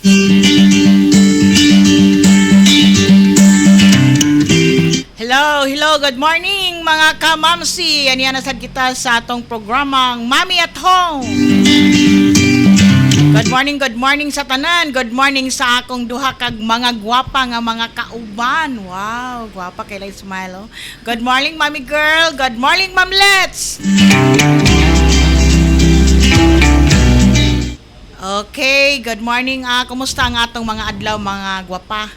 Hello, hello, good morning mga kamamsi. Yan nasad kita sa atong programang Mami at Home. Good morning sa tanan. Good morning sa akong duha kag mga gwapa nga mga kauban. Wow, gwapa kay lay smile. Oh. Good morning, Mami girl. Good morning, Ma'am Let's. Okay, good morning. Kumusta ang atong mga adlaw mga gwapa?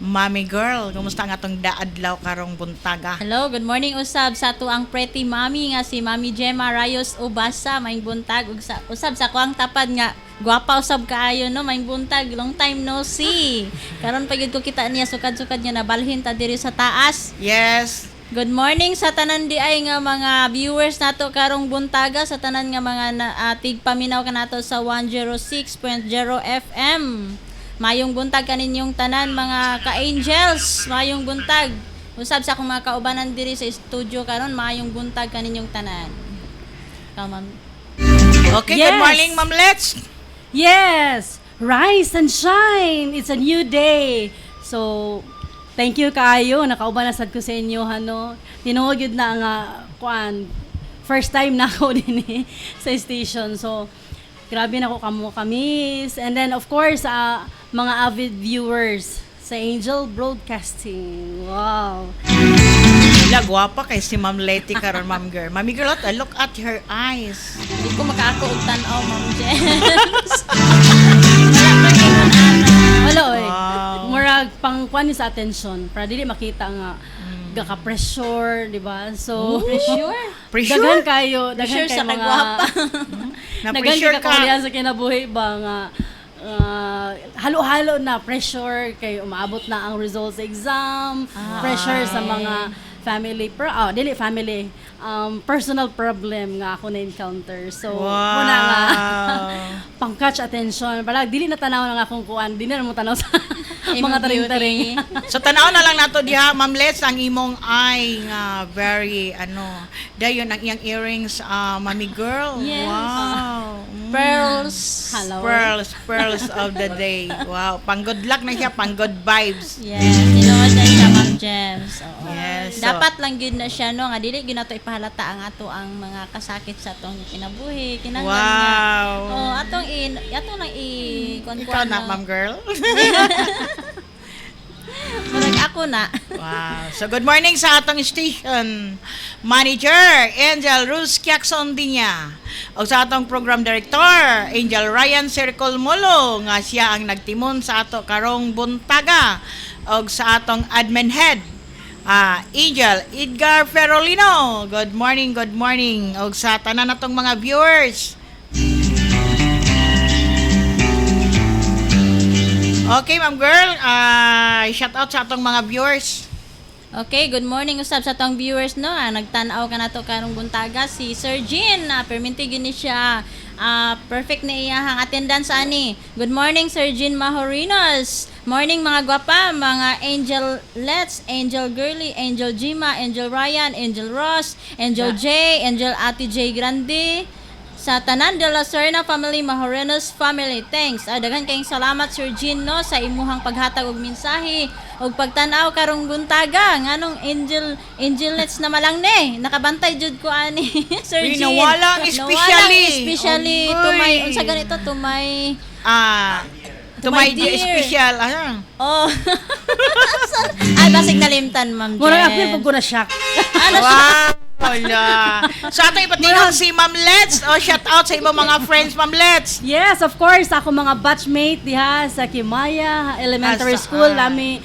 Mami girl, kumusta ang atong daadlaw karong buntaga? Hello, good morning usab sa ato ang pretty mami nga si Mami Gemma Rayos Ubasa, maing buntag usab sa kuang tapad nga gwapa usab kaayo no, maing buntag, long time no see. Karon pagid ko kita niya sukad-sukad niya nabalhin ta diri sa taas. Yes. Good morning sa tanan di ay nga mga viewers nato karong buntaga, sa tanan nga mga tigpaminaw kanato sa 106.0 FM. Mayong buntag kaninyong tanan mga ka-angels, mayong buntag. Usab sa akong mga kaubanan diri sa studio karon, mayong buntag kaninyong tanan. Ma'am. Okay, Yes. good morning, Ma'am Let's. Yes! Rise and shine! It's a new day. So, thank you kaayo. Nakauban na sad ko sa inyo, hano. Tinuod yun na nga, first time na ako din sa station. So, grabe na ako kamis. And then, of course, mga avid viewers sa Angel Broadcasting. Wow! Wala, gwapa kay si Ma'am Letty karon, Ma'am girl. Mami girl, look at her eyes. Di ko makaako og tan-aw, Ma'am Jens. Wala pa ingon ana. Wala, oy. Wow. Murag pang sa attention. Para dili makita nga gaka-pressure, di ba? So, Pressure. Pressure? daghan kayo Pressure sa mga kagwapa. daghan Na-pressure kayo ka. kakaulian sa kinabuhi ba nga halo-halo na pressure kay umaabot na ang results sa exam, pressure sa mga family personal problem nga ako na encounter. So Wow. muna nga pang-catch attention. Parang dili na tanaw ng akong kuan, dili na mo tanaw sa mga taring-taring. So tanaw na lang nato diha, Ma'am Let's, ang imong eye nga very dayon ang iyang earrings, Mami girl. Yes. Wow. Pearls. Hello. Pearls of the day. Wow, pang good luck na siya, pang good vibes. Yes, tinuod na siya, Ma'am Gems. Oo. Yes. So, Dapat lang gyud na siya no nga dili gyud nato ipahalata ang ato ang mga kasakit sa atong kinabuhi, kinahanglan nga. wow. Oh, atong lang Ikaw na, Ma'am girl. Murag ako na. Wow. So, good morning sa atong station manager, Angel Ruz Kiakson Dinya. O sa atong program director, Angel Ryan Circle Molo, nga siya ang nagtimon sa ato karong buntaga. O sa atong admin head, Angel Edgar Ferolino. Good morning, good morning. O sa tanan natong mga viewers. Okay, Ma'am girl, shout out sa atong mga viewers. Okay, good morning usab sa atong viewers no. Nagtan-aw ka nato karong buntaga si Sir Jean. Perminti gini siya. Perfect na iyahang attendance ani. Good morning Sir Jean Mahorinos. Morning mga gwapa, mga Angel Let's, Angel Girly, Angel Jima, Angel Ryan, Angel Ross, Angel J, Angel Ate J Grande. Sa tanan de la Serna family, Mahorinos family, thanks. Daghan kayong salamat Sir Jean no sa imuhang paghatag og mensahe og pagtan-aw karong buntaga nganong Angelets na malang ne nakabantay jud ko ani Sir Jean. Nawala ang especially to my unsa ganito to my To my dear special, oh. Basig nalimtan Ma'am Jen. Murag ako pag ko na shock. wow. Wala. Sa ato ipatingog si Ma'am Let's. Shout out sa ibang mga friends, Ma'am Let's. Yes, of course, ako mga batchmate diha sa Kimaya Elementary School. Lami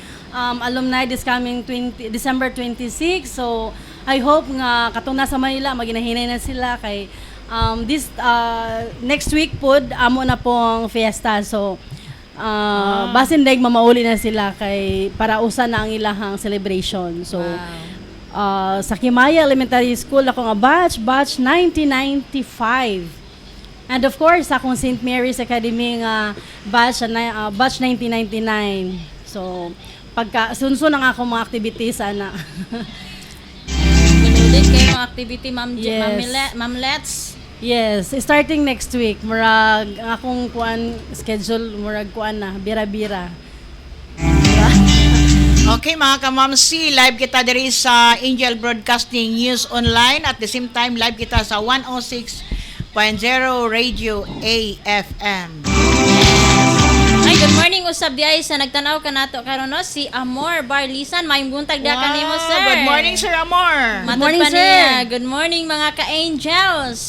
alumni this coming December 26. So, I hope nga katong nasa Manila maginahinay na sila kay this next week pod amo na pong fiesta. So, basin daig mamauli na sila kay para usa na ang ilahang celebration. So, sa Kimaya Elementary School ako nga batch 1995. And of course, akong St. Mary's Academy nga batch 1999. So, pagka sunsun ang akong mga activities ana. Ginudit kayo mga activity Ma'am Yes. Ma'am Let's. Yes, starting next week, murag ang akong kuan schedule murag kuan na bira-bira. Okay mga kamamsi, live kita diri sa Angel Broadcasting News Online at the same time live kita sa 106.0 Radio AFM. Ay, good morning usab di ay sa nagtanaw ka nato karon no si Amor Barlisan maayong buntag da kanimo sir. Good morning Sir Amor. Matod morning, pa sir. niya. Good morning mga ka-angels.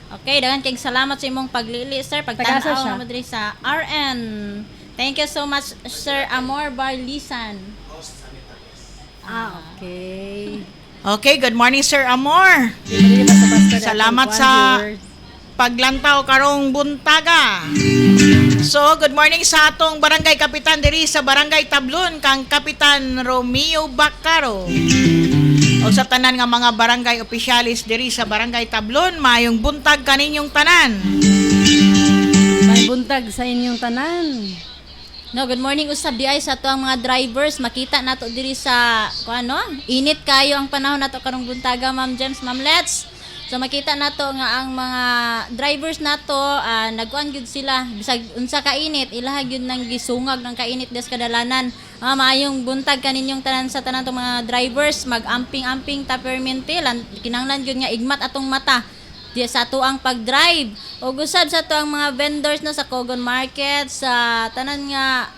Okay, dagan kayong salamat sa imong paglili sir Tagasa pagtanaw siya. mo diri sa RN. Thank you so much Sir Amor Barlisan. Okay. Okay, good morning Sir Amor. Dili basta-basta na Salamat akong sa kuan, viewers. paglantaw karong buntaga. So, good morning sa atong barangay kapitan diri sa barangay Tablon kang Kapitan Romeo Bacaro. O sa tanan nga mga barangay opisyalis diri sa barangay Tablon, mayong buntag kaninyong tanan. May buntag sa inyong tanan. No, good morning usab di ay sa ato ang mga drivers. Makita nato diri sa kuano? Init kayo ang panahon nato karong buntaga, Ma'am James, Ma'am Let's. So makita nato nga ang mga drivers nato nagkuan gyud sila bisag unsa ka init ilaha gyud nang gisungag ng kainit des kadalanan. Maayong buntag kaninyong tanan sa tanan tong mga drivers mag-amping-amping ta permente kinahanglan gyud nga igmat atong mata di sa ato ang pag-drive o gusab sa ato ang mga vendors na sa Cogon Market sa tanan nga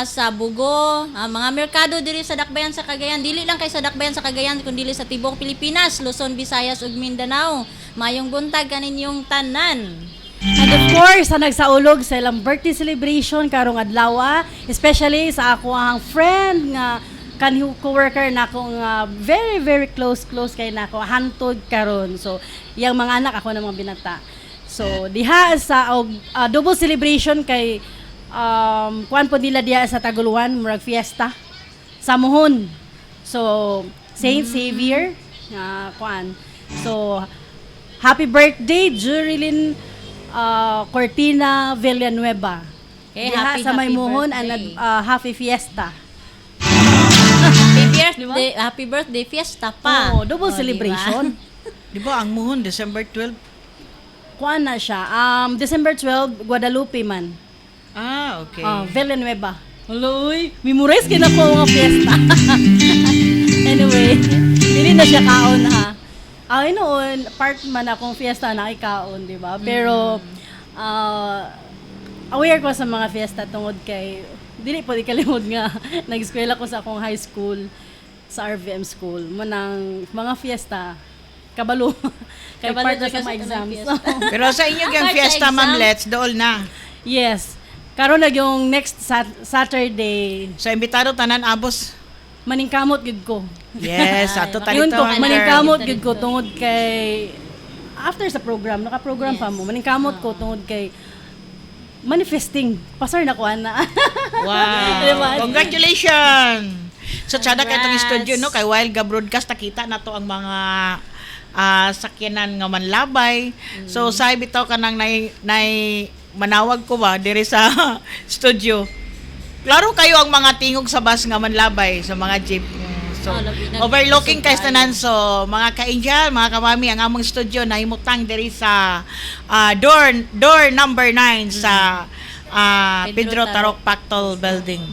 sa Bugo, mga merkado diri sa Dakbayan sa Cagayan, dili lang kay sa Dakbayan sa Cagayan kundi sa tibok Pilipinas, Luzon, Visayas ug Mindanao. Mayong buntag kaninyong tanan. And of course, sa nagsaulog sa ilang birthday celebration karong adlaw, especially sa ako ang friend nga kanhi coworker nako nga very very close kay nako hantod karon. So, yang mga anak ako na mga binata. So, diha sa double celebration kay kuan po nila diha sa Taguluan, murag fiesta sa Mohon. So, Saint Xavier kuan. So, happy birthday Jurilyn Cortina Villanueva. Okay, Diha sa may Mohon birthday. happy fiesta. Happy birthday fiesta pa. Oh, double Oh, celebration. Di ba ang muhon December 12? Kuan na siya. December 12 Guadalupe man. Okay. Villanueva. Uy, memorize kina ko mga fiesta. Anyway, dili na siya kaon ha. Noon, part man akong fiesta na ikaon, di ba? Pero, aware ko sa mga fiesta tungod kay, dili po ikalimod nga, nag-eskwela ko sa akong high school, sa RVM school, manang mga fiesta, kabalo. Kay Kabalo part na ka sa sa mga exams. fiesta. Pero sa inyo yung Apart sa fiesta, Ma'am exam. Let's, dool na. Yes. Karon na yung next Saturday, Sa imbitado tanan abos. maningkamot gid ko. Yes, ato tali Yun to. to, Ma'am maningkamot girl. gid ko tungod kay after sa program, naka-program pa mo, maningkamot ko tungod kay manifesting. Pasar na ko ana. Diba? Wow. Congratulations. So tsada kay itong Congrats. studio no kay while ga broadcast nakita na to ang mga sakyanan nga manlabay. So say bitaw ka nang nay manawag ko ba diri sa studio. Klaro kayo ang mga tingog sa bus nga manlabay sa mga jeep. So, labi na- overlooking kay tayo. tanan. So, mga ka-angel, mga kamami, ang among studio na himutang diri sa door number 9 sa Pedro Pedro Tarok Pactol Building.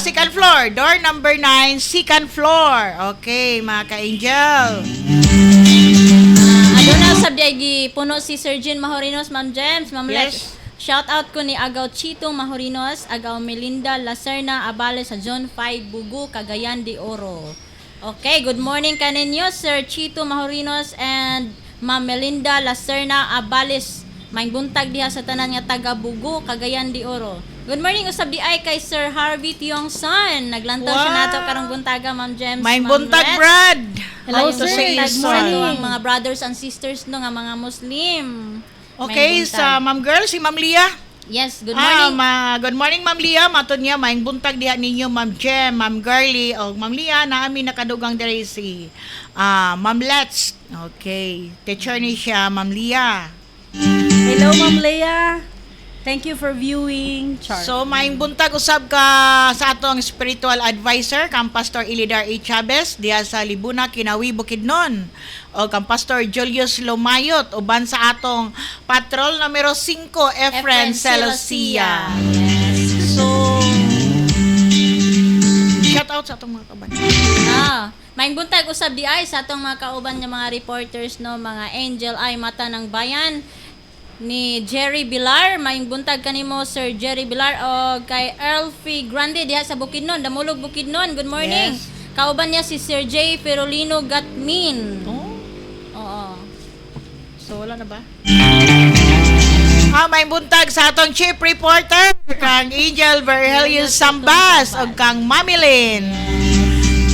Second floor, door number 9, second floor. Okay, mga ka-angel. Aduna sab di puno si Sir Jean Mahorinos, Ma'am James, Ma'am Yes. Lex. Shout out ko ni Agaw Chito Mahorinos, Agaw Melinda Lacerna Abale sa John 5 Bugu, Cagayan de Oro. Okay, good morning kaninyo Sir Chito Mahorinos and Ma'am Melinda Lacerna Abales. May buntag diha sa tanan nga taga Bugu, Cagayan de Oro. Good morning usab di ay kay Sir Harvey Tiongson. Naglantaw siya Wow. nato karong buntaga, Ma'am James. May Ma'am buntag, Lex. Brad. Hello, to sir. sa Good iyong morning. son. Ang mga brothers and sisters no nga mga Muslim. Okay, May buntag. sa Ma'am Girl, si Ma'am Lia. Yes, good morning. Good morning, Ma'am Lia. Matod niya, maing buntag diha ninyo, Ma'am Jem, Ma'am Girly, o Ma'am Lia, na amin nakadugang diri si Ma'am Let's. Okay. Teacher ni siya, Ma'am Lia. Hello, Ma'am Leia. Thank you for viewing. Char. So, maing buntag usab ka sa atong spiritual advisor, kang Pastor Ilidar A. Chavez, diha sa Libuna, Kinawi, Bukidnon. O kang Pastor Julius Lomayot, uban sa atong patrol numero 5, Efren Celosia. Yes. So, shout out sa atong mga kaban. Maing buntag usab di ay sa atong mga kauban nga mga reporters no, mga Angel ay mata ng bayan ni Jerry Bilar, maing buntag kanimo Sir Jerry Bilar o kay Elfie Grande diha sa Bukidnon, Damulog Bukidnon. Good morning. Yes. Kauban niya si Sir J. Ferolino Gatmin. Oh, Oo. so wala na ba? May buntag sa atong chief reporter, kang Angel Verhelius Sambas o kang Mamilin.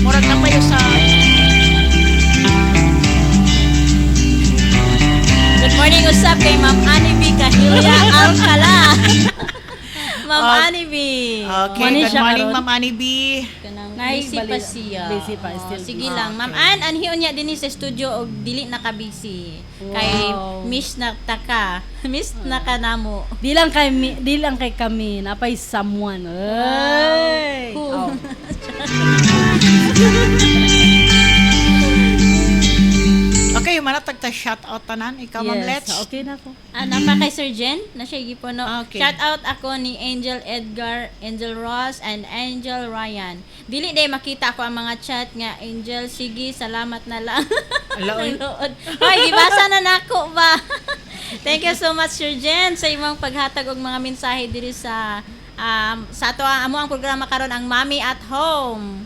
Murag na pa yung sa... Good morning usab kay Ma'am Anibi Kahilya Alcala. Ma'am Anibi. Okay, Mani good siya morning, karon. Ma'am Anibi. Kanang Nay, busy pa bali- siya. busy pa, still Sige busy. lang. Ma'am Ann, anhiyon niya din sa studio og dili na ka busy. Kay Wow. miss na taka. Miss na ka namo. Di lang kay kami, napay someone. Ay. Who? Oh. Okay, manatag ta shout out tanan. Ikaw, Ma'am Let's. Okay na ako. Napa kay Sir Jen, na siya gipo no. Okay. Shout out ako ni Angel Edgar, Angel Ross, and Angel Ryan. Dili day makita ko ang mga chat nga Angel, sige, salamat na lang. Alaon. Nanood. Hoy, gibasa na nako ba? Thank you so much Sir Jen sa imong paghatag og mga mensahe diri sa ato amo ang programa karon ang Mommy at Home.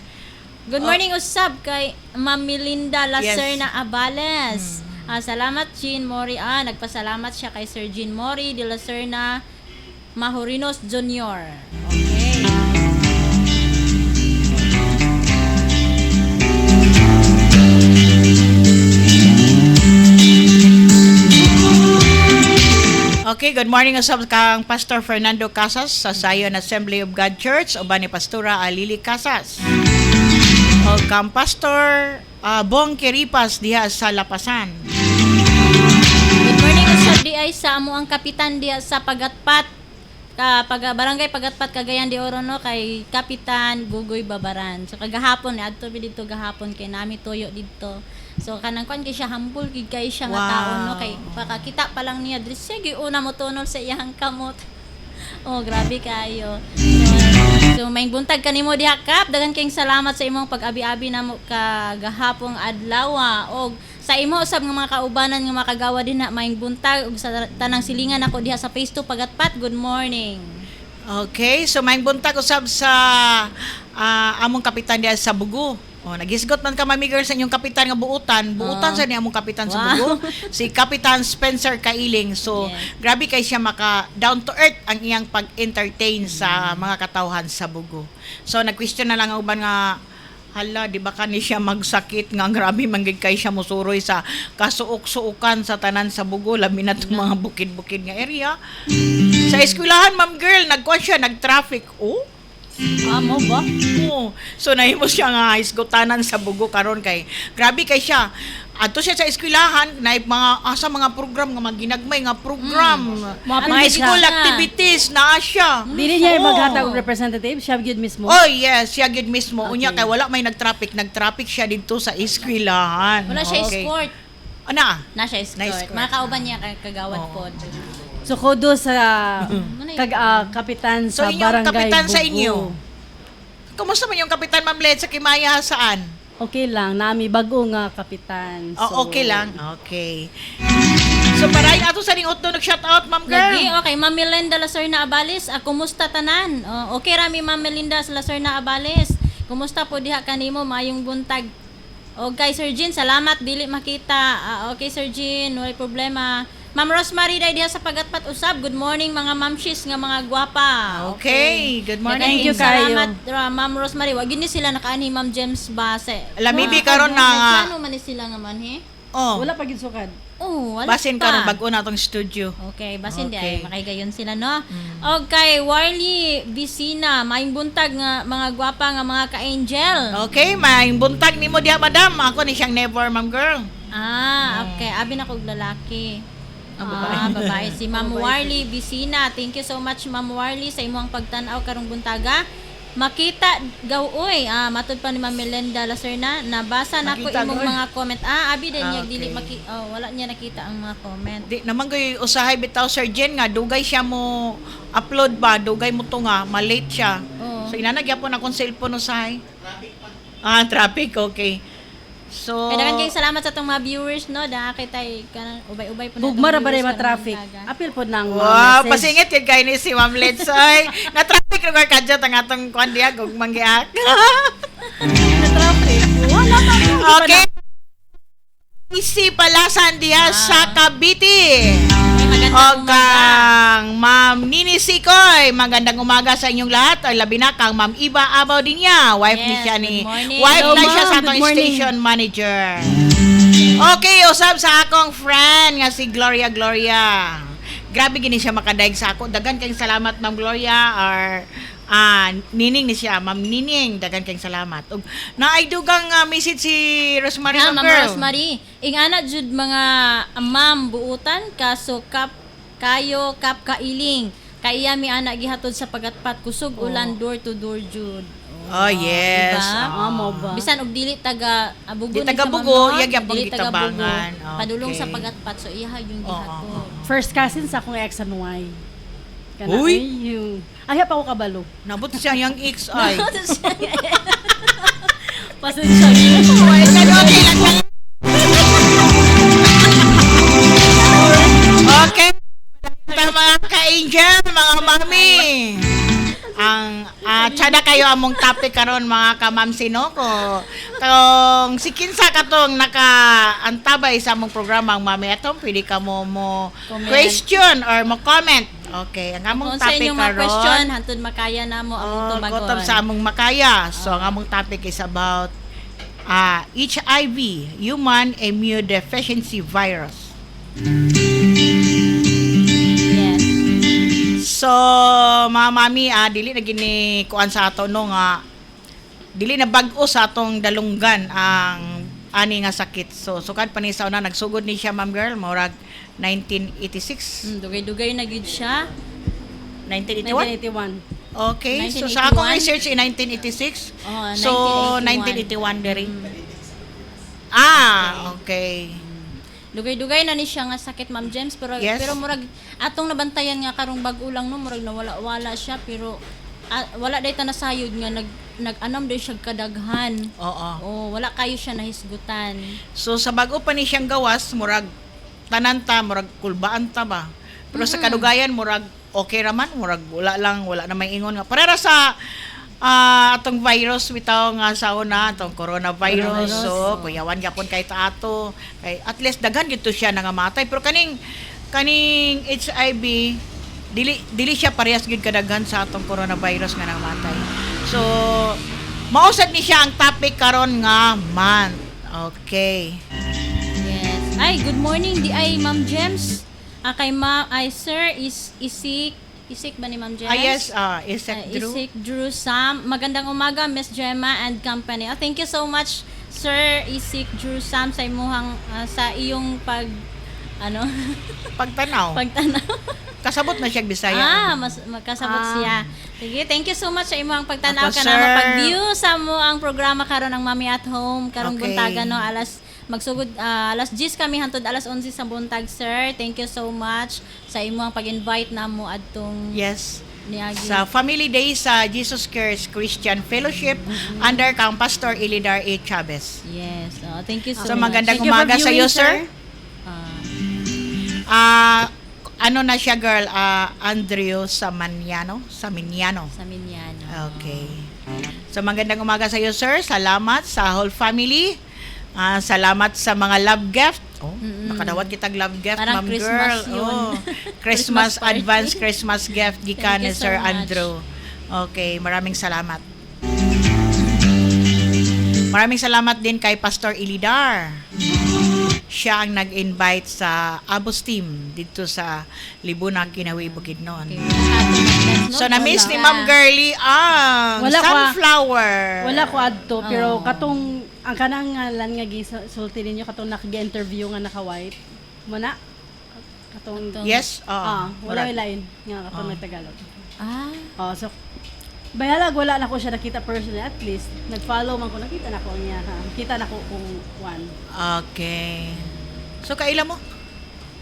Good morning usab kay Ma'am Melinda Lacerna Abales. Salamat Jean Mori. Nagpasalamat siya kay Sir Jean Mori de Lacerna Mahorinos Jr. Okay. Okay, good morning usab kang Pastor Fernando Casas sa Zion Assembly of God Church o ni Pastora Alili Casas. O kang Pastor Bong Kiripas diha sa Lapasan. Good morning usab di ay sa amo ang kapitan diha sa Pagatpat. Barangay Pagatpat Cagayan de Oro no kay Kapitan Gugoy Babaran. So kagahapon ni adto dito gahapon kay nami toyo dito. So kanang kwan kay siya humble kay siya nga Wow. tao no kay pakakita pa lang niya diri sige una mo tunol sa iyang kamot. Oh, grabe kayo. So may buntag kanimo diha kap, daghang kayong salamat sa imong pag-abi-abi namo kagahapong adlaw og sa imo usab nga mga kaubanan nga makagawa din na maing buntag ug sa tanang silingan ako diha sa Phase 2 Pagatpat. Good morning. Okay, so may buntag usab sa among kapitan diha sa Bugo. Nagisgot man ka Mami Girl sa inyong kapitan nga buutan. Buutan sa ni among kapitan sa Wow. Bugo. Si Kapitan Spencer Kailing. So, Yes. grabe kay siya maka down to earth ang iyang pag-entertain sa mga katawhan sa Bugo. So, nag-question na lang ang uban nga hala, di ba kani siya magsakit nga grabe manggid kay siya musuroy sa kasuok-suukan sa tanan sa Bugo, labi na itong mga bukid-bukid nga area. Sa eskwelahan, Ma'am Girl, nagkuhan siya, nag-traffic. Mo ba? Oo. So nahimo siya nga isgutanan sa Bugo karon kay grabe kay siya. Adto siya sa eskwelahan na mga program nga maginagmay nga program. Mga activities school siya. activities na siya. Dili niya Oo. maghatag og representative, siya gyud mismo. Oh yes, siya gid mismo. Okay. Unya kay wala may nagtraffic siya dito sa eskwelahan. Wala siya Okay. escort. Ana? Na siya escort. Na-escort. Mga kauban niya kagawad Oo. pod. So kudo sa kapitan So sa inyong barangay kapitan sa Bugo. inyo. Kumusta man yung kapitan Ma'am Led sa Kimaya saan? Okay lang, nami bago nga kapitan. So, Okay lang. Okay. So paray ato sa ningot do nag-shout out Ma'am Lagi, Girl. okay, Ma'am Melinda Lacerna Abales, kumusta tanan? Okay rami Ma'am Melinda Lacerna Abales. Kumusta po diha kanimo mayong buntag? O kay Sir Jean, salamat dili makita. Okay Sir Jean, wala problema. Ma'am Rosemary day diha sa Pagatpat usab. Good morning mga mamshis nga mga gwapa. Okay, good morning. Thank you, Salamat kayo. Ma'am Rosemary. Wag ni sila nakaani Ma'am James Base. Lamibi karon na Ano man ni sila nga man he? Wala pa gid sukad. Oh, wala basin pa. karon bag-o natong studio. Okay, basin di Okay. ay makaygayon sila no. Okay, Warly Vicina, maing buntag nga mga gwapa nga mga ka-angel. Okay, may buntag nimo diha madam. Ako ni siyang never Ma'am Girl. Okay, abi na kog lalaki. Babae. Si Ma'am Warly Bisina. Thank you so much, Ma'am Warly, sa imong pagtanaw karong buntaga. Makita gawoy. Matud pa ni Ma'am Melinda Lacerna. Nabasa na ko Makita, imong gaoy. mga comment. Abi din niya Okay. dili wala niya nakita ang mga comment. Di naman ko'y usahay bitaw Sir Jen nga dugay siya mo upload ba, dugay mo to nga, malate siya. Oo. So inanagyapon akong cellphone usahay. Traffic, okay. So Kaya daghang kayong salamat sa atong mga viewers no. Dahil tay kanang ubay-ubay po na Gugmara ba rin viewers ma-traffic? karong buntaga. Apil po ng wow, message. pasingit yun kayo ni si Ma'am Letsoy. Na-traffic lugar ka dyan, ang atong kwan diya, kung manggiak. Na-traffic. Wala pa po. Okay. Isi Palasan diya sa Cavite. May magandang O umaga. kang Ma'am Nini Sikoy, magandang umaga sa inyong lahat. Ay labi na kang Ma'am Iba Abaw din niya. Wife ni Yes, siya good ni morning. wife Hello, na siya sa ma'am. atong Good morning. station manager. Okay, usab sa akong friend nga si Gloria. Grabe gini siya makadaig sa ako. Dagan kayong salamat Ma'am Gloria or Nining ni siya, Ma'am Nining, dagan kayong salamat. Ug naay dugang message si Rosemary Ma'am girl. Rosemary, ingana jud mga ma'am buutan kaso kayo kailing. Kaya mi ana gihatod sa pagatpat kusog ulan door to door jud. Oh, yes. Diba? Mo ba? Bisan og dili taga Bugo Di taga Bugo, yag pang dili taga Bugo. gitabangan. Padulong sa Okay. pagatpat so iha yung gihatod. First cousin sa akong ex and Y. Uy! Yung... Ay, pa ako kabalo. Nabot siya yung XI. Pasensya yun. Okay lang. Okay. Mga ka-angel, mga mami. Ang tsada kayo among topic karon mga ka-ma'am Sinoko. Kung si kinsa katong naka-antabay sa among programa ang mami atong pwede ka mo Comment. question or mo comment. Okay, ang among Kung sa topic inyong mga question karon hantud makaya namo ang tubagon. kotob sa among makaya. So ang among topic is about HIV, human immunodeficiency virus. Yes. So, mga mami, dili na gini kuan sa ato no nga dili na bag-o sa atong dalunggan ang ani nga sakit. So, sukad pa ni sa una nagsugod ni siya, ma'am girl, murag 1986, Dugay-dugay na gid siya. 1981. 1981. Okay, so sa akong 1981? research in 1986. Oh, So, 1981 diri. Okay. Dugay-dugay na ni siya nga sakit Ma'am James pero Yes. pero murag atong nabantayan nga karong bag-o lang no murag nawala-wala siya pero wala day ta nasayod nga nag-anam day siya kadaghan. Oo. Oh, wala kayo siya nahisgutan. So sa bag-o pa ni siyang gawas, murag tanan ta, murag kulbaan ta ba. Pero sa kadugayan murag okay raman, murag wala na may ingon nga. Para sa atong virus bitaw nga sa una, atong coronavirus. So kuyawan gyapon kay ta ato. Kay at least daghan gito siya nangamatay. Pero kaning HIV dili siya parehas gid kadaghan sa atong coronavirus nga nangamatay. So mausad ni siya ang topic karon nga month. Okay. Yes. Ay, good morning di ay Ma'am James. Kay sir Isik ba ni Ma'am James? Yes, Isaac Drew. Isik Drew Sam. Magandang umaga, Miss Gemma and company. Thank you so much, Sir Isik Drew Sam, sa imuhang sa iyong Pagtanaw. pagtanaw. Kasabot na siya Bisaya. Magkasabot siya. Sige, thank you so much sa imong pagtanaw Ako, ka sir. na mapag-view sa mo ang programa karon ng Mami at Home karong Okay. buntaga no magsugod alas 10 kami hantod alas 11 sa buntag, sir. Thank you so much sa imong pag-invite namo adtong Yes. niagi. Sa Family Day sa Jesus Christ Christian Fellowship under kang Pastor Elidar A. Chavez. Yes. Thank you so So much. magandang Thank you for umaga sa iyo, viewing, sir. Ah, Ano na siya, girl? Andrew Samaniano? sa Minyano. Okay. So magandang umaga sa iyo, sir. Salamat sa whole family. Salamat sa mga love gift. Nakadawat kitag love gift, Parang ma'am Christmas girl. yun. Christmas Christmas party. advance Christmas gift gikan Thank ni you so Sir much. Andrew. Okay, maraming salamat. Maraming salamat din kay Pastor Elidar. Siya ang nag-invite sa Abos team dito sa Libuna, Kinawi, Bukidnon. Okay, happy Mondays, no? So na-miss ni Wala. Ma'am Girlie ang Wala ko, sunflower. Wala ko adto, pero Oo. katong ang kanang ngalan nga gisulti ninyo katong nag-interview nga naka-white. Muna? Katong Yes, wala murag. lain nga katong may Tagalog. Ah, So bayalag wala na ko siya nakita personally, at least nag-follow man ko, nakita na ko niya ha. Kita na ko kung one. Okay. So kaila mo?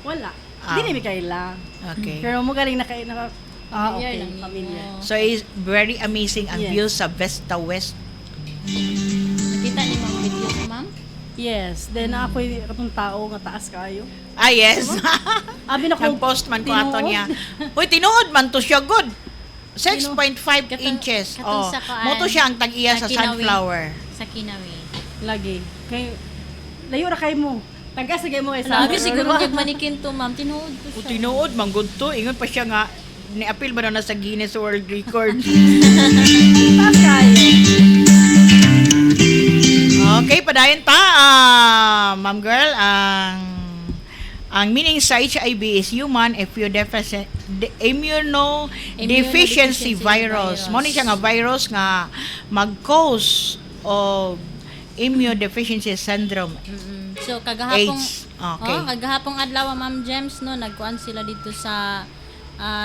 Wala. Ah. Dili mi kaila. Okay. Pero mo galing naka familiar okay, lang yun. familiar. So is very amazing ang Yes. views sa Vesta West. Nakita ni ma'am videos, ma'am? Yes, then ako katong tao nga taas kayo. Ah, yes. Abi na ko Nag-post man ko ato tinuod. niya. Uy, tinuod man to siya good. 6.5 Katong- inches. katong sa kuan, Moto siya ang tag-iya sa Kinawi. sunflower. Sa Kinawi. Lagi. Kay layo ra kay mo. Taga sige mo kay Sabi siguro niya manikin to, ma'am. Tinuod ko O siya. tinuod man good to. Ingon pa siya nga ni-appeal ba na sa Guinness World Record. taas kayo. Okay, padayon ta, ma'am girl, ang meaning sa HIV is human immunodeficiency virus. Mo ni siya nga virus nga mag-cause of immunodeficiency syndrome. So kagahapong AIDS. Okay. kagahapong adlaw Ma'am Gems no, nagkuan sila dito sa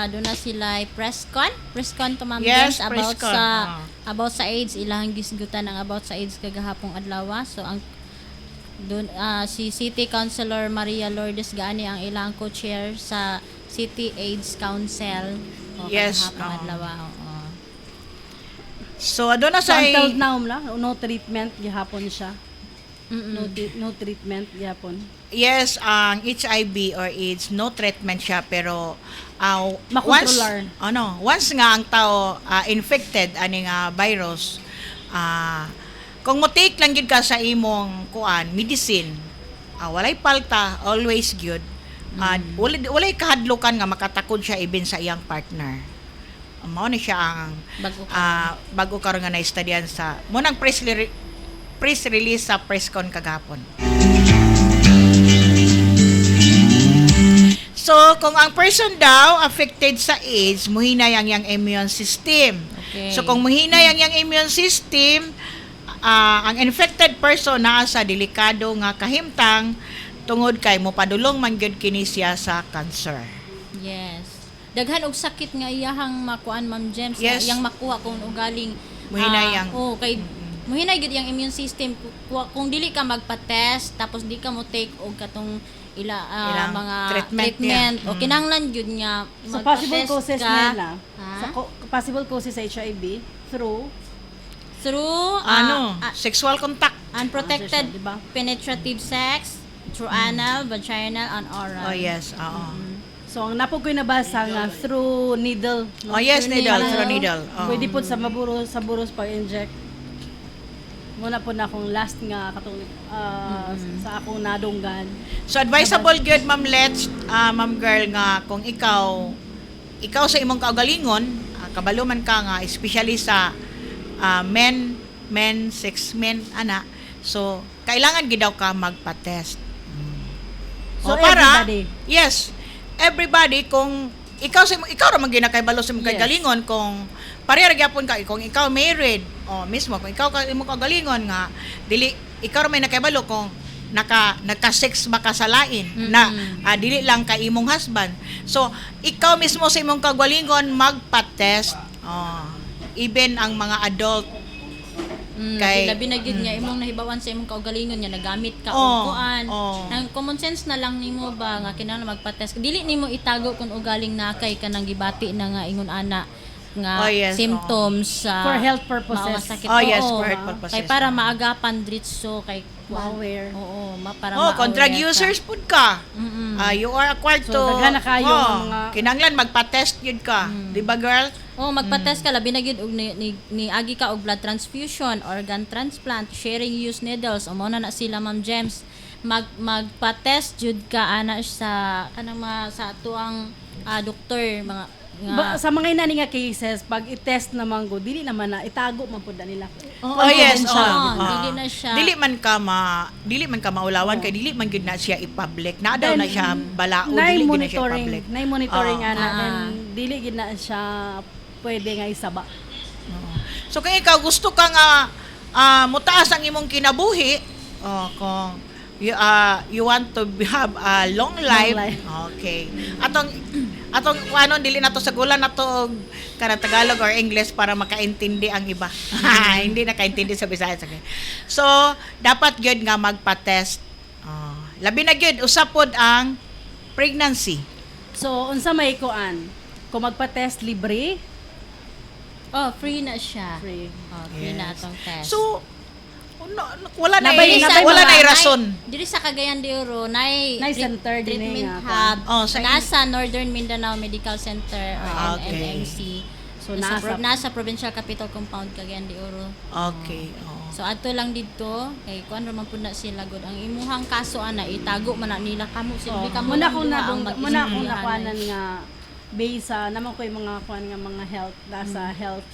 doon na sila press con to Ma'am Yes, Gems press-con. about sa AIDS, ilang gisgutan ang about sa AIDS kagahapong adlaw. So ang doon si City Councilor Maria Lourdes Gaani ang ilang co-chair sa City AIDS Council. Yes, Kagahapong adlaw. Oo. So, adto na So sa until now no treatment gihapon siya. Mm-mm. No treatment gihapon. yes, ang HIV or AIDS, no treatment siya pero Makontrolar. once nga ang tao infected ani nga virus, kung mo take lang gid ka sa imong kuan medicine, walay palta, always good. Walay kahadlokan nga makatakod siya even sa iyang partner. Mao ni siya ang bago karon nga na-studyan sa mo nang press release sa presscon kagapon. So, kung ang person daw affected sa AIDS, muhinay ang yang immune system. Okay. So, kung muhinay ang yang immune system, ang infected person naa sa delikado nga kahimtang tungod kay mopadulong man gyud kini siya sa cancer. Yes. Daghan og sakit nga iyahang makuan Ma'am Gems, Yes. nga iyang makuha kung ugaling Muhinay ang- kay muhinay gid yung immune system kung dili ka magpa-test tapos di ka mo take og katong Ilang mga treatment treatment niya. o kinahanglan gyud nga So possible magpa-test causes ka. nila. Ha? Sa possible causes sa HIV through Through Sexual contact. unprotected diba? penetrative sex through anal, vaginal, and oral. Oh yes, oo. So ang napo ko'y nabasa nga through needle. Oh yes, Through needle, needle. through needle. Oh. Pwede po sa buros pag-inject. Muna po na akong last nga katong sa akong nadunggan. So advisable gyud Ma'am Let's, Ma'am Girl nga kung ikaw sa imong kaugalingon, kabalo man ka nga especially sa sex men ana. So kailangan gid daw ka magpa-test. So, O para everybody? yes, everybody kung ikaw ra man ginakaybalo sa imong Yes. kaugalingon kung pareha ra gyapon ka kung ikaw married mismo kung ikaw ka imong kaugalingon nga dili ikaw ra may nakaybalo kung naka-sex ba ka sa lain na dili lang ka imong husband. So, ikaw mismo sa imong kagalingon magpa-test. Even ang mga adult kay labi na gyud nga imong nahibawan sa imong kaugalingon nga nagamit ka Oh, og kuan. oh. Nang common sense na lang nimo ba nga kinahanglan magpa-test. Dili nimo itago kung ugaling nakay ka nang gibati na nga ingon ana nga Oh, yes, symptoms sa For health purposes. sakit. Oh, yes, Oo, for health purposes. Kay para maagapan dritso kay Ma-aware. Oo, para kung drug ma-aware ka. users pud ka. You are acquired So, to daghan na kayo ang mga- kinahanglan magpa-test yun ka. Di ba girl? Oh, magpa-test ka labi na gyud og ni agi ka og blood transfusion, organ transplant, sharing use needles. O mo na sila Ma'am Gems. Magpa-test jud ka ana sa kanang sa atuang doktor mga nga Sa mga inani nga cases, pag i-test naman go, dili naman na itago man pud na nila. Oh yes, dili na siya. Dili man ka maulawan kay dili man gyud na siya i-public. Na daw na siya balaod, dili gyud na siya i-public. Nay monitoring Oo. ana then dili gid na siya pwede nga isaba. So kung ikaw gusto ka nga mutaas ang imong kinabuhi, kung you want to have a long life. life. Okay. Atong ano dili nato sa gulan nato og kana Tagalog or English para makaintindi ang iba. Hindi nakaintindi sa Bisaya. So, dapat gyud nga magpa-test. Labi na gyud usap pod ang pregnancy. So, unsa may kuan? Kung magpa-test libre, Oh, free na siya. free. Oh, free na Yes. atong test. So, wala na Nabay- nabay wala mga- na rason. Diri sa Cagayan de Oro, nay Nay center din treatment nga. hub. Oh, sa nasa Northern Mindanao Medical Center or Okay. NMC. So, nasa Provincial Capital Compound Cagayan de Oro. Okay. So adto lang dito kay kuan ra man pud na sila gud ang imuhang kaso ana itago man na nila kamo silbi kamo muna lang kung duha na ang muna kung mag-istoryahan. nakuanan nga based sa naman ko yung mga kuan nga mga health nasa health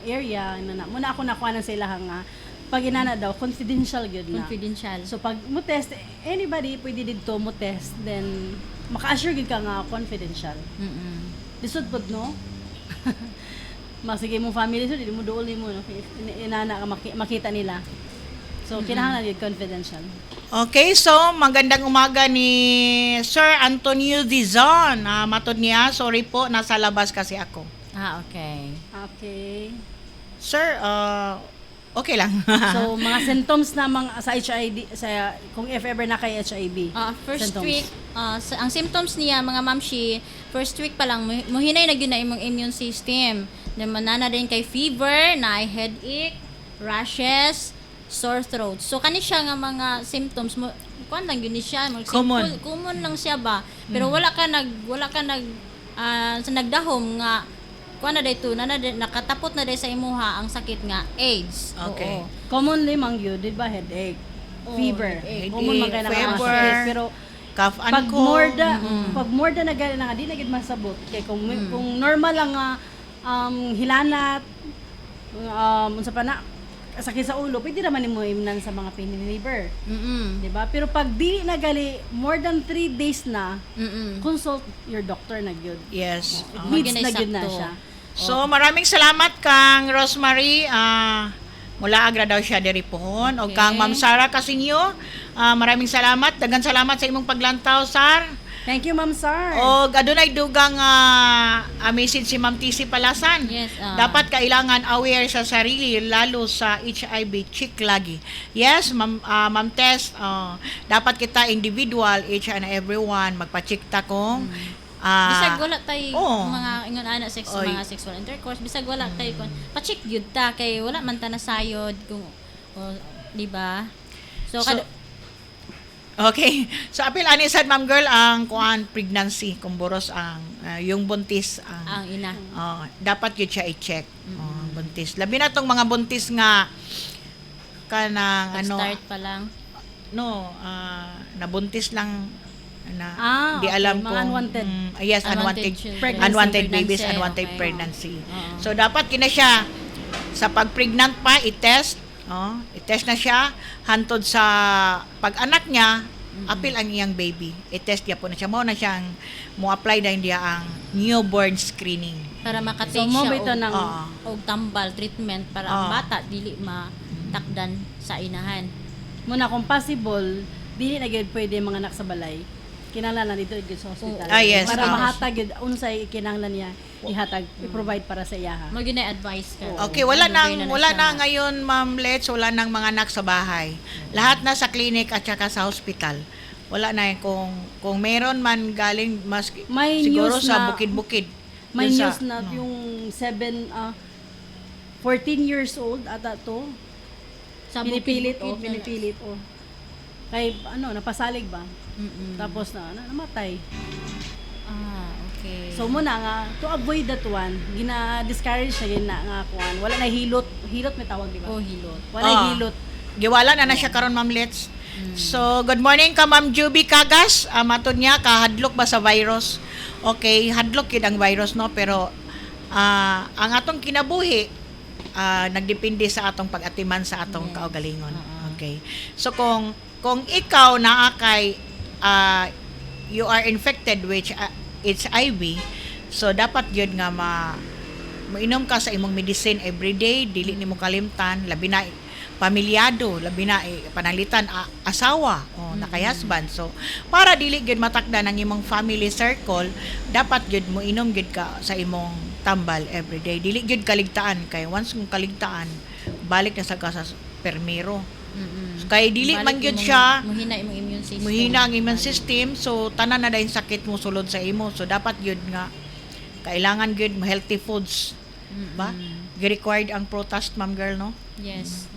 area muna ako nakuanan sa ilahan nga pag inana daw confidential gyud na. Confidential. So pag mo test anybody pwede dito mo test then maka-assure gid ka nga confidential. Lisod pod no. Masige mo family so di mo duol mo no if inana ka makita nila. So kinahanglan yun confidential. Okay, so magandang umaga ni Sir Antonio Dizon. Matod niya, sorry po, nasa labas kasi ako. Okay. Okay. Sir, okay lang. So mga symptoms na mga sa HIV sa kung if ever na kay HIV. First symptoms. week, ang symptoms niya mga mamshi, first week pa lang muhinay na gyud na imong immune system. Then manana din kay fever, na headache, rashes, sore throat. So kani siya nga mga symptoms mo kuan lang gyud ni siya, Common. common lang siya ba. Pero wala ka nag sa nagdahom nga kuan na dayto nakatapot na day sa imuha ang sakit nga AIDS. Okay. Oo. Commonly mang yun, di ba headache, Oh, fever. headache, Common man kay fever, nakakasakit pero Cough and pag cold. pag more na gani na nga, di na gid masabot kay kung normal lang nga hilanat unsa pa na sakit sa ulo, pwede naman nimo imnan sa mga pain reliever. Di ba? Pero pag di na gali more than 3 days na, consult your doctor na gyud. Yes. It needs na gyud na sakto. siya. So, maraming salamat kang Rosemary. Mula agra daw siya diri pohon. O Okay. kang Ma'am Sara Casinio, maraming salamat. Dagan salamat sa imong paglantaw, Sar. Thank you, Ma'am Sar. O adunay dugang message si Ma'am TC Palasan. Yes, Dapat kailangan aware sa sarili lalo sa HIV check lagi. Yes, Ma'am Tess, dapat kita individual each and everyone magpa-check ta kung Bisag wala tay oo. mga ingon ana Oy. mga sexual intercourse, bisag wala tay kon pa-check gyud ta kay wala man ta nasayod kung di ba? So, Okay. So apil ani sad Ma'am Girl ang kuan pregnancy kung boros ang yung buntis ang ina. dapat gyud siya i-check. Buntis. Labi na tong mga buntis nga kanang Start pa lang. nabuntis lang na di okay. alam Mga kung unwanted. yes, Unwanted unwanted children. unwanted Pregnancy. babies, unwanted Okay. pregnancy. Oo. So dapat kina siya sa pag-pregnant pa i-test, i-test na siya hantod sa pag-anak niya, apil ang iyang baby. I-test niya po na siya. Mao na siyang mo-apply na niya ang newborn screening. Para makatake So, mo siya bito ng og tambal treatment para ang bata dili matakdan sa inahan. muna kung possible, dili na gyud pwede mga anak sa balay. Kinahanglan na dito gyud sa hospital. Yes. Para Oo. mahatag gyud unsay kinahanglan niya ihatag, i-provide para sa iyaha. Mo gyud na advice ka. Okay, wala Dugay nang na wala siya. na ngayon, Ma'am Let's, wala nang mga anak sa bahay. Lahat na sa clinic at saka sa hospital. Wala na kung meron man galing mas May siguro news sa na- bukid-bukid. May Dun news na yung 14 years old ata to. Sa Pinipilit bukid-bukid na- pinipilit Kay napasalig ba? Mm-mm. Tapos namatay. Okay. So muna nga to avoid that one, gina-discourage na gina nga kuan. Wala na hilot may tawag di ba? hilot. Wala hilot. Giwala na siya karon, Ma'am Let's. So, good morning ka, Ma'am Juby Kagas. Matod niya, kahadlok ba sa virus? Okay, hadlok yun ang virus, no? Pero, ang atong kinabuhi, nagdepende sa atong pag-atiman sa atong kaugalingon. Okay. So, kung ikaw naakay, you are infected with HIV, so dapat yun nga mainom ka sa imong medicine every day, dili nimo kalimtan, labi na pamilyado, labi na panalitan asawa o nakay-husband. So para dili gyud matakda ng imong family circle, dapat gyud mo inom gyud ka sa imong tambal everyday. Dili gyud kaligtaan kay once kung kaligtaan, balik na sa permero. So, kay dili man gyud siya Muhina imong immune system. muhina ang immune system, so tanan na dayon sakit mo sulod sa imo. So dapat gyud nga kailangan gyud mo healthy foods, ba? Required ang prutas, ma'am girl, no? Yes.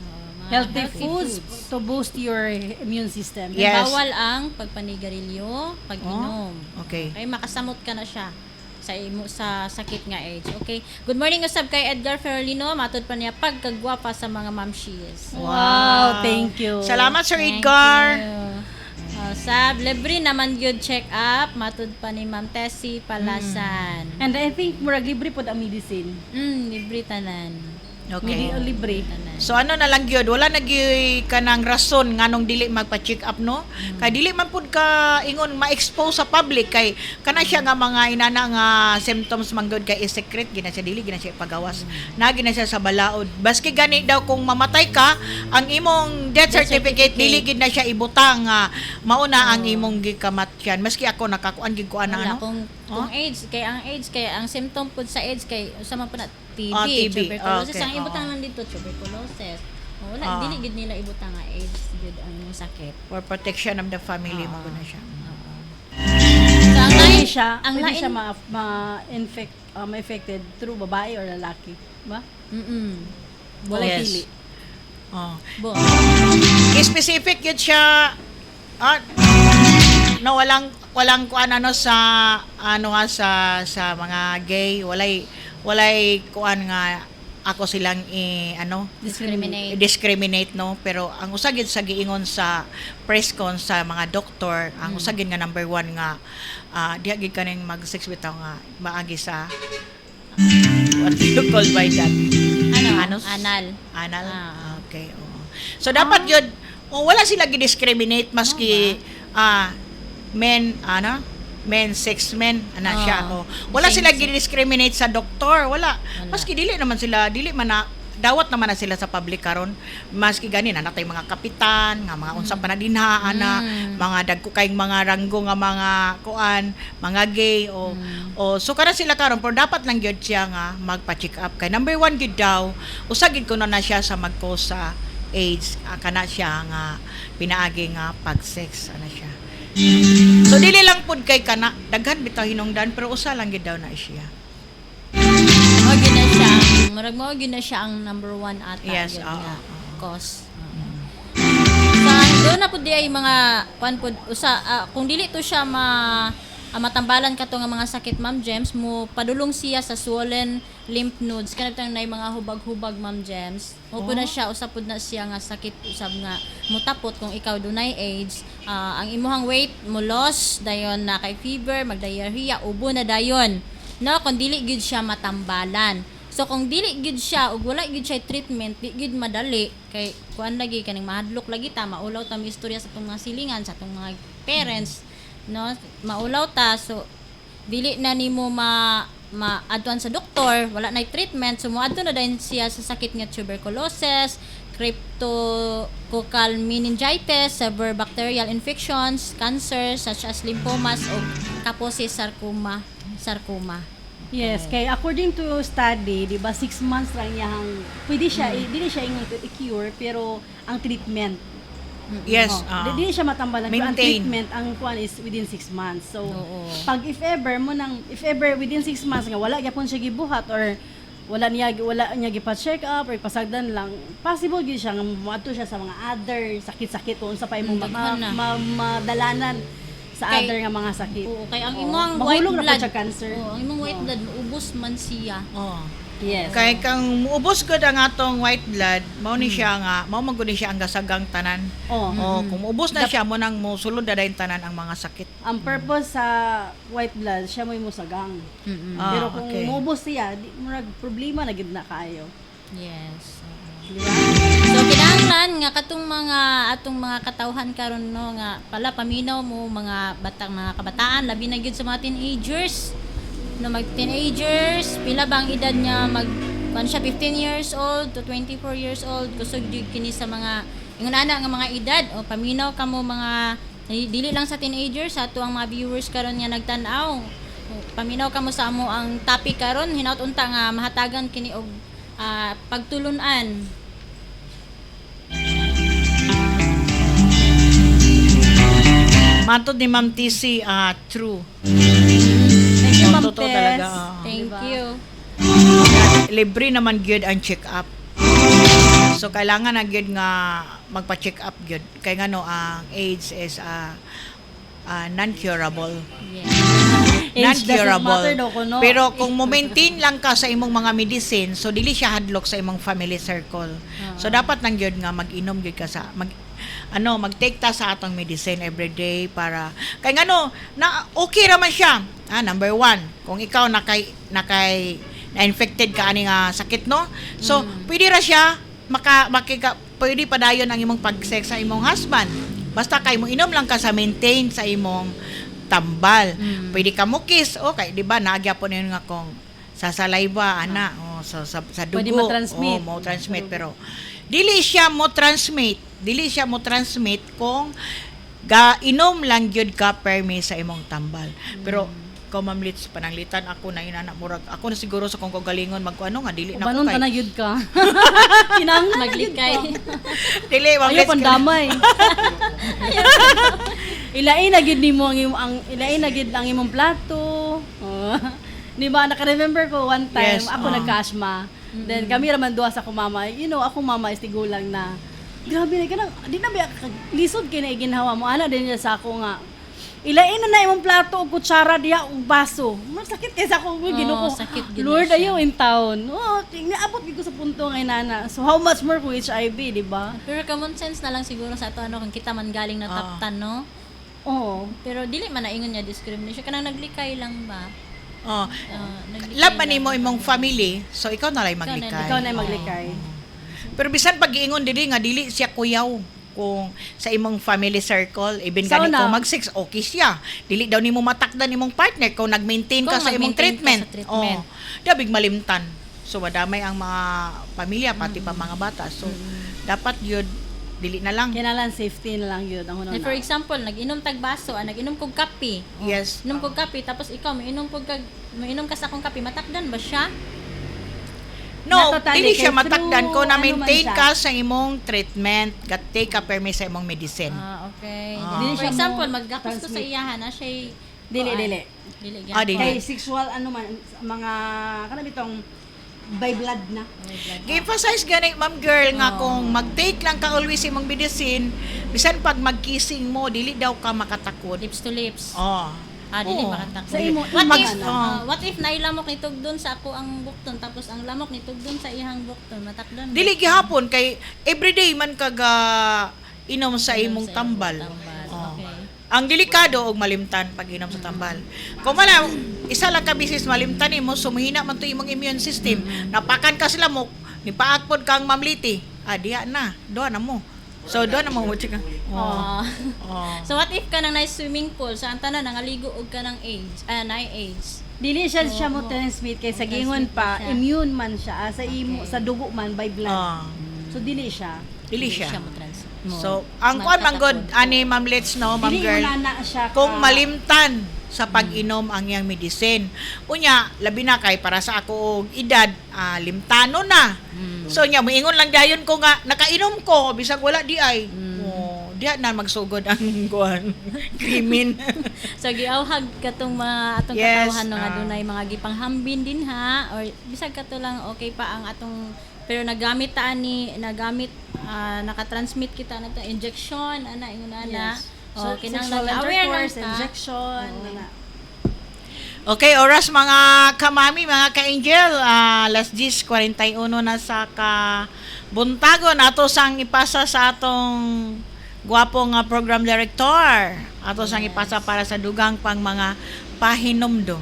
Healthy foods to boost your immune system. Yes. Bawal ang pagpanigarilyo, pag-inom. Okay. Okay, makasamot ka na siya sa sakit nga AIDS. Okay. Good morning usab kay Edgar Ferlino, matud pa niya pagkagwapa sa mga mamshies. Wow, thank you. Salamat, Sir Thank Edgar. you. Sab libre naman gyud check up matud pa ni Ma'am Tessie Palasan. And I think murag libre pod ang medicine. Libre tanan. Okay. Libre. So ano na lang gyud, wala na gyud kanang rason nganong dili magpa-check up, no? Kay dili man pud ka ingon ma-expose sa public kay kana siya nga mga inana nga symptoms man gyud kay secret gina siya dili gina siya pagawas. Na gina siya sa balaod. Baski gani daw kung mamatay ka, ang imong death certificate dili gid na siya ibutang nga mauna ang imong gikamatyan. Maski ako nakakuan gid ko ana Wala, ano. kung AIDS kay ang symptom pud sa AIDS kay usama pa na TB, TB. tuberculosis Okay, ang ibutang oo. lang dito tuberculosis. Wala dili gid nila ibutang nga AIDS gid ang imong sakit. For protection of the family mo na siya. So ang Pwede lain siya, ang pwede lain siya ma-infect, ma-affected through babae or lalaki. Ba? Wala Yes. pili. Oh. Bo. Specific yun siya na walang kuan ano sa ano nga sa mga gay, walay kuan nga ako silang discriminate, no, pero ang usagid sa giingon sa press con sa mga doktor, ang usagid nga number 1 nga diha gid kaning mag-sex bitaw nga maagi sa what do you call by that? Anus? Anal. Anal? Ah. Okay. Oo. So dapat yun, wala sila gi-discriminate maski men, sex men, siya. Wala Same sila sex. gi-discriminate sa doktor, wala. Maski dili man na dawat naman na sila sa public karon, maski gani na natay mga kapitan nga mga unsa pa na dinha ana, mga dagko kayong mga ranggo nga mga kuan, mga gay o so kana sila karon pero dapat lang gyud siya nga magpa-check up kay number 1 gyud daw usagid ko na siya sa mag-cause sa AIDS, kana siya nga pinaagi nga pag-sex ana siya. So dili lang pud kay kana daghan bitaw hinungdan pero usa lang gyud daw na siya. Mao gyud na siya ang number 1 ata Yes, gyud oo, nga oo. cause. Sa doon na pud di ay mga kuan pud kung dili to siya matambalan ka to nga mga sakit, Ma'am James, mo padulong siya sa swollen lymph nodes kanang nay mga hubag-hubag, Ma'am James. Mo na siya usapod na siya nga sakit usab nga mutapot kung ikaw dunay AIDS, ang imuhang weight mo loss dayon na kay fever, mag-diarrhea, ubo na dayon. No, kung dili gyud siya matambalan. So kung dili gyud siya ug wala gyud siya treatment, di gyud madali kay kuan lagi kaning mahadlok lagi ta, maulaw ta mi istorya sa tong mga silingan sa tong mga parents, no? Maulaw ta, so dili na nimo ma-adtuan sa doktor, wala na treatment, so moadto na din siya sa sakit nga tuberculosis, cryptococcal meningitis, severe bacterial infections, cancer such as lymphomas o Kaposi sarcoma. Yes, kay according to study, di ba 6 months lang yang pwede siya, dili siya ingon i-cure pero ang treatment. Yes. Dili siya matambalan pero ang Maintain. treatment ang kuan is within 6 months. So Oo. pag if ever within 6 months nga wala gyapon siya gibuhat or wala niya gipa-check up or pasagdan lang, possible gyud siya nga moadto siya sa mga other sakit-sakit o unsa pa imong Daghan na. madalanan sa Kay- other nga mga sakit. Oo, kay ang Oo. imong white Mahulog na po blood siya cancer. Oo, ang imong white blood ubos man siya. Yes. Kay kang muubos gud ang atong white blood, mao ni siya nga, mao man gud ni siya ang gasagang tanan. Kung muubos na siya mo nang mosulod na dayon tanan ang mga sakit. Ang purpose sa white blood, siya mo musagang. Pero kung okay. maubos siya, di murag problema na gid na kaayo. Yes. Di ba? So kinahanglan nga atong mga katawhan karon no nga pala paminaw mo mga kabataan labi na gyud sa mga teenagers. No mag teenagers, pila bang edad niya mag Kung siya 15 years old to 24 years old, kusog jud kini sa mga ingon ana nga mga edad o paminaw kamo mga dili lang sa teenagers, sa ato ang mga viewers karon nga nagtan-aw. Paminaw kamo sa amo ang topic karon, hinaut unta nga mahatagan kini og pagtulunan. Matod ni Ma'am TC, true. Thank you, Ma'am Totoo Tess. talaga. Thank Diba? you. Libre naman gyud ang check-up. So kailangan na gyud nga magpa-check up gyud. Kay ngano ang AIDS is non-curable. Yeah. Age doesn't Non-curable. matter daw ko, no? Pero kung mo-maintain lang ka sa imong mga medicine, so dili siya hadlok sa imong family circle. So dapat nang gyud nga mag-inom gyud ka sa mag-take ta sa atong medicine every day para kay ngano na okay ra man siya. Number 1, kung ikaw na-infected ka ani nga sakit, no? So pwede ra siya pwede padayon ang imong pag-sex sa imong husband. Basta kay mo inom lang ka sa maintain sa imong tambal. Pwede ka mo kiss, okay, di ba? Nagyapon yun nga kung sa saliva, sa dugo. Pwede ma-transmit. Mo transmit, pero dili siya mo transmit kung inom lang gyud ka permi sa imong tambal. Pero ko Ma'am Litz, pananglitan ako na inana murag ako na siguro sa kung kagalingon magkuano nga dili na ko Banon kay. ta na yun ka. Kinahanglan na yun Maglikay. ka. Dili Ma'am Ayaw Litz. pandamay. Ilain na gid nimo ang ilain na gid ang imong plato. Oh. Di ba naka-remember ko one time Yes, ako nagka-asthma. Then kami raman duha sa akong mama. You know, akong mama is tigulang na. Grabe na kanang di na ba lisod kay na iginhawa mo ana din niya sa ako nga. Ilain na imong plato ug kutsara diha ug baso. Masakit kay sa ako Ginoo ko. sakit gid na Lord siya. ayo in town. Naabot gid ko sa punto nga inana. So how much more kung HIV, di ba? Pero common sense na lang siguro sa ato kung kita man galing na taptan, no? Oo. Pero dili man na ingon niya discrimination, kanang naglikay lang ba? Naglikay Love man lang. nimo imong family, so ikaw na lang maglikay. Ikaw na yung maglikay. Pero bisan pag-iingon dili nga dili siya kuyaw kung sa imong family circle, even Sa gani una. kung mag-sex, okay siya. Dili daw nimo matakdan imong partner kung nag-maintain ka Kung sa imong mag-maintain ka treatment. sa treatment. Dabig malimtan. So madamay ang mga pamilya pati pa mga bata. So dapat yun dili na lang. Kinalan safety na lang yun. Ang Like for example, nag-inom tag baso, nag-inom kog kape. Yes. Inom kog kape tapos ikaw mainom ka sa akong kape, matakdan ba siya? No, Not totally, dili siya kay matakdan through ko na ano man maintain siya. ka sa imong treatment, take ka permi sa imong medicine. Okay. Dili For siya example, mo maggakus ko sa transmit. iyahan na siya Dili. Dili Dili. Kay sexual ano man mga kanang bitong by blood na. Gi-emphasize gani ma'am girl nga kung mag-take lang ka always imong medicine, bisan pag mag-kissing mo dili daw ka makatakot. lips to lips. Oh. Dili Oo. makatakot. Sa imo What imong if ana. what if nailamok nitog doon sa ako ang bukton tapos ang lamok nitog doon sa iyang bukton, matakdan. Dili gihapon kay everyday man kaga inom sa imong tambal. Oh. Okay. Ang delikado og malimtan pag inom sa tambal. Kung wala isa lang ka bisis malimtan nimo, sumihina man to imong immune system. Napakan ka sila mo, nipaakpod kang mamliti. Diha na, doa na mo. So doa na mo chika. Oh. Oh. So what if ka nang nice swimming pool sa tanan nangaligo og ka ng AIDS, nay AIDS. Dili siya mo transmit kay sa gingon pa siya. immune man siya sa imo sa dugo man by blood. Ah. So dili siya. Dili siya. mo transfer. So, ang kuan man god ani Ma'am Let's no, Ma'am Dili girl. mo na siya Kung malimtan sa pag-inom ang iyang medicine. Unya, labi na kay para sa ako og edad, limtano na. So nya moingon lang dayon ko nga nakainom ko bisag wala di ay. Oh, diha na magsugod ang kuan krimen. So giawhag katong mga atong Yes, katawhan no nga dunay mga gipanghambin din ha or bisag kato lang okay pa ang atong pero nagamit nakatransmit kita na injection ana ingon ana. Yes. So So, kinahanglan sexual aware intercourse, lang ta. injection, na. Okay, oras mga kamami, mga ka-angel, alas 10:41 na sa kabuntagon. Ato sang ipasa sa atong gwapong program director. Ato sang ipasa para sa dugang pang mga pahinomdom.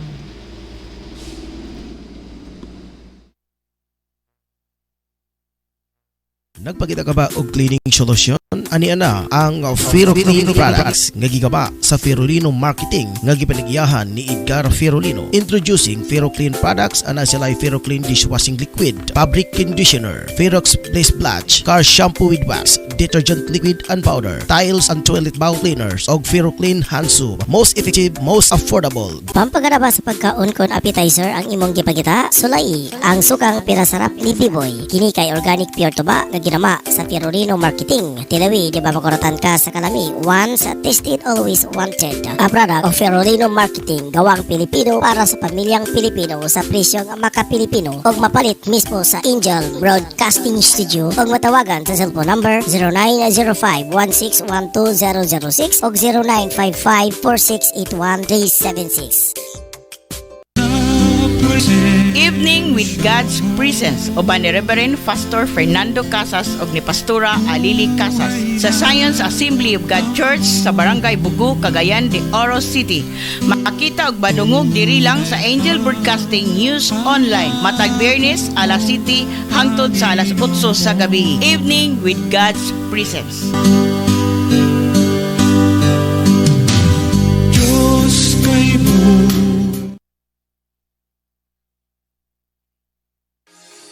Nagpakita ka ba og cleaning solusyon ani ana ang Ferroclean products nga gigaba sa Ferrolino Marketing nga gipanagyahan ni Edgar Ferrolino. Introducing Ferroclean products, ana sila Ferroclean dishwashing liquid, fabric conditioner, Ferrox Place Blatch, car shampoo with wax, detergent liquid and powder, tiles and toilet bowl cleaners, og Ferroclean hand soap. Most effective, most affordable. Pampagaraba sa pagkaon kon appetizer ang imong gipagita, sulay ang sukang pinasarap ni Biboy. Kini kay organic pure tuba nga ginama sa Ferrolino Marketing. Tilawi di ba makuratan ka sa kalami? Once tasted, always wanted. A product of Ferrolino Marketing, gawang Pilipino para sa pamilyang Pilipino sa presyong maka-Pilipino og mapalit mismo sa Angel Broadcasting Studio og matawagan sa cellphone number 0905-1612006 og 0955-4681376. Evening with God's Presence uban ni Reverend Pastor Fernando Casas ug ni Pastora Alili Casas sa Science Assembly of God Church sa Barangay Bugu, Cagayan de Oro City. Makakita og badungog diri lang sa Angel Broadcasting News Online matag Biyernes alas 7 hangtod sa alas 8 sa gabi. Evening with God's Presence. Diyos kay mo.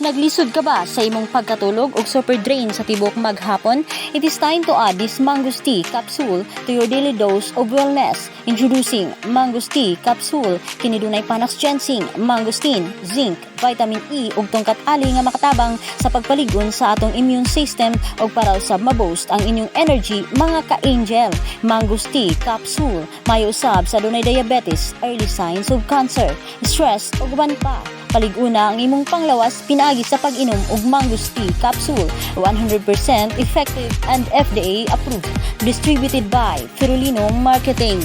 Naglisod ka ba sa imong pagkatulog o super drain sa tibok maghapon? It is time to add this Mangoes Tea Capsule to your daily dose of wellness. Introducing Mangoes Tea Capsule. Kini dunay panas ginseng, mangosteen, zinc, vitamin E ug tungkat ali nga makatabang sa pagpaligon sa atong immune system ug para usab ma-boost ang inyong energy mga ka-angel. Mangoes Tea Capsule mayo usab sa dunay diabetes, early signs of cancer, stress ug uban pa. Palig-una ang imong panglawas pinaagi sa pag-inom og Mangoes Tea Capsule, 100% effective and FDA approved. Distributed by Ferrolino Marketing.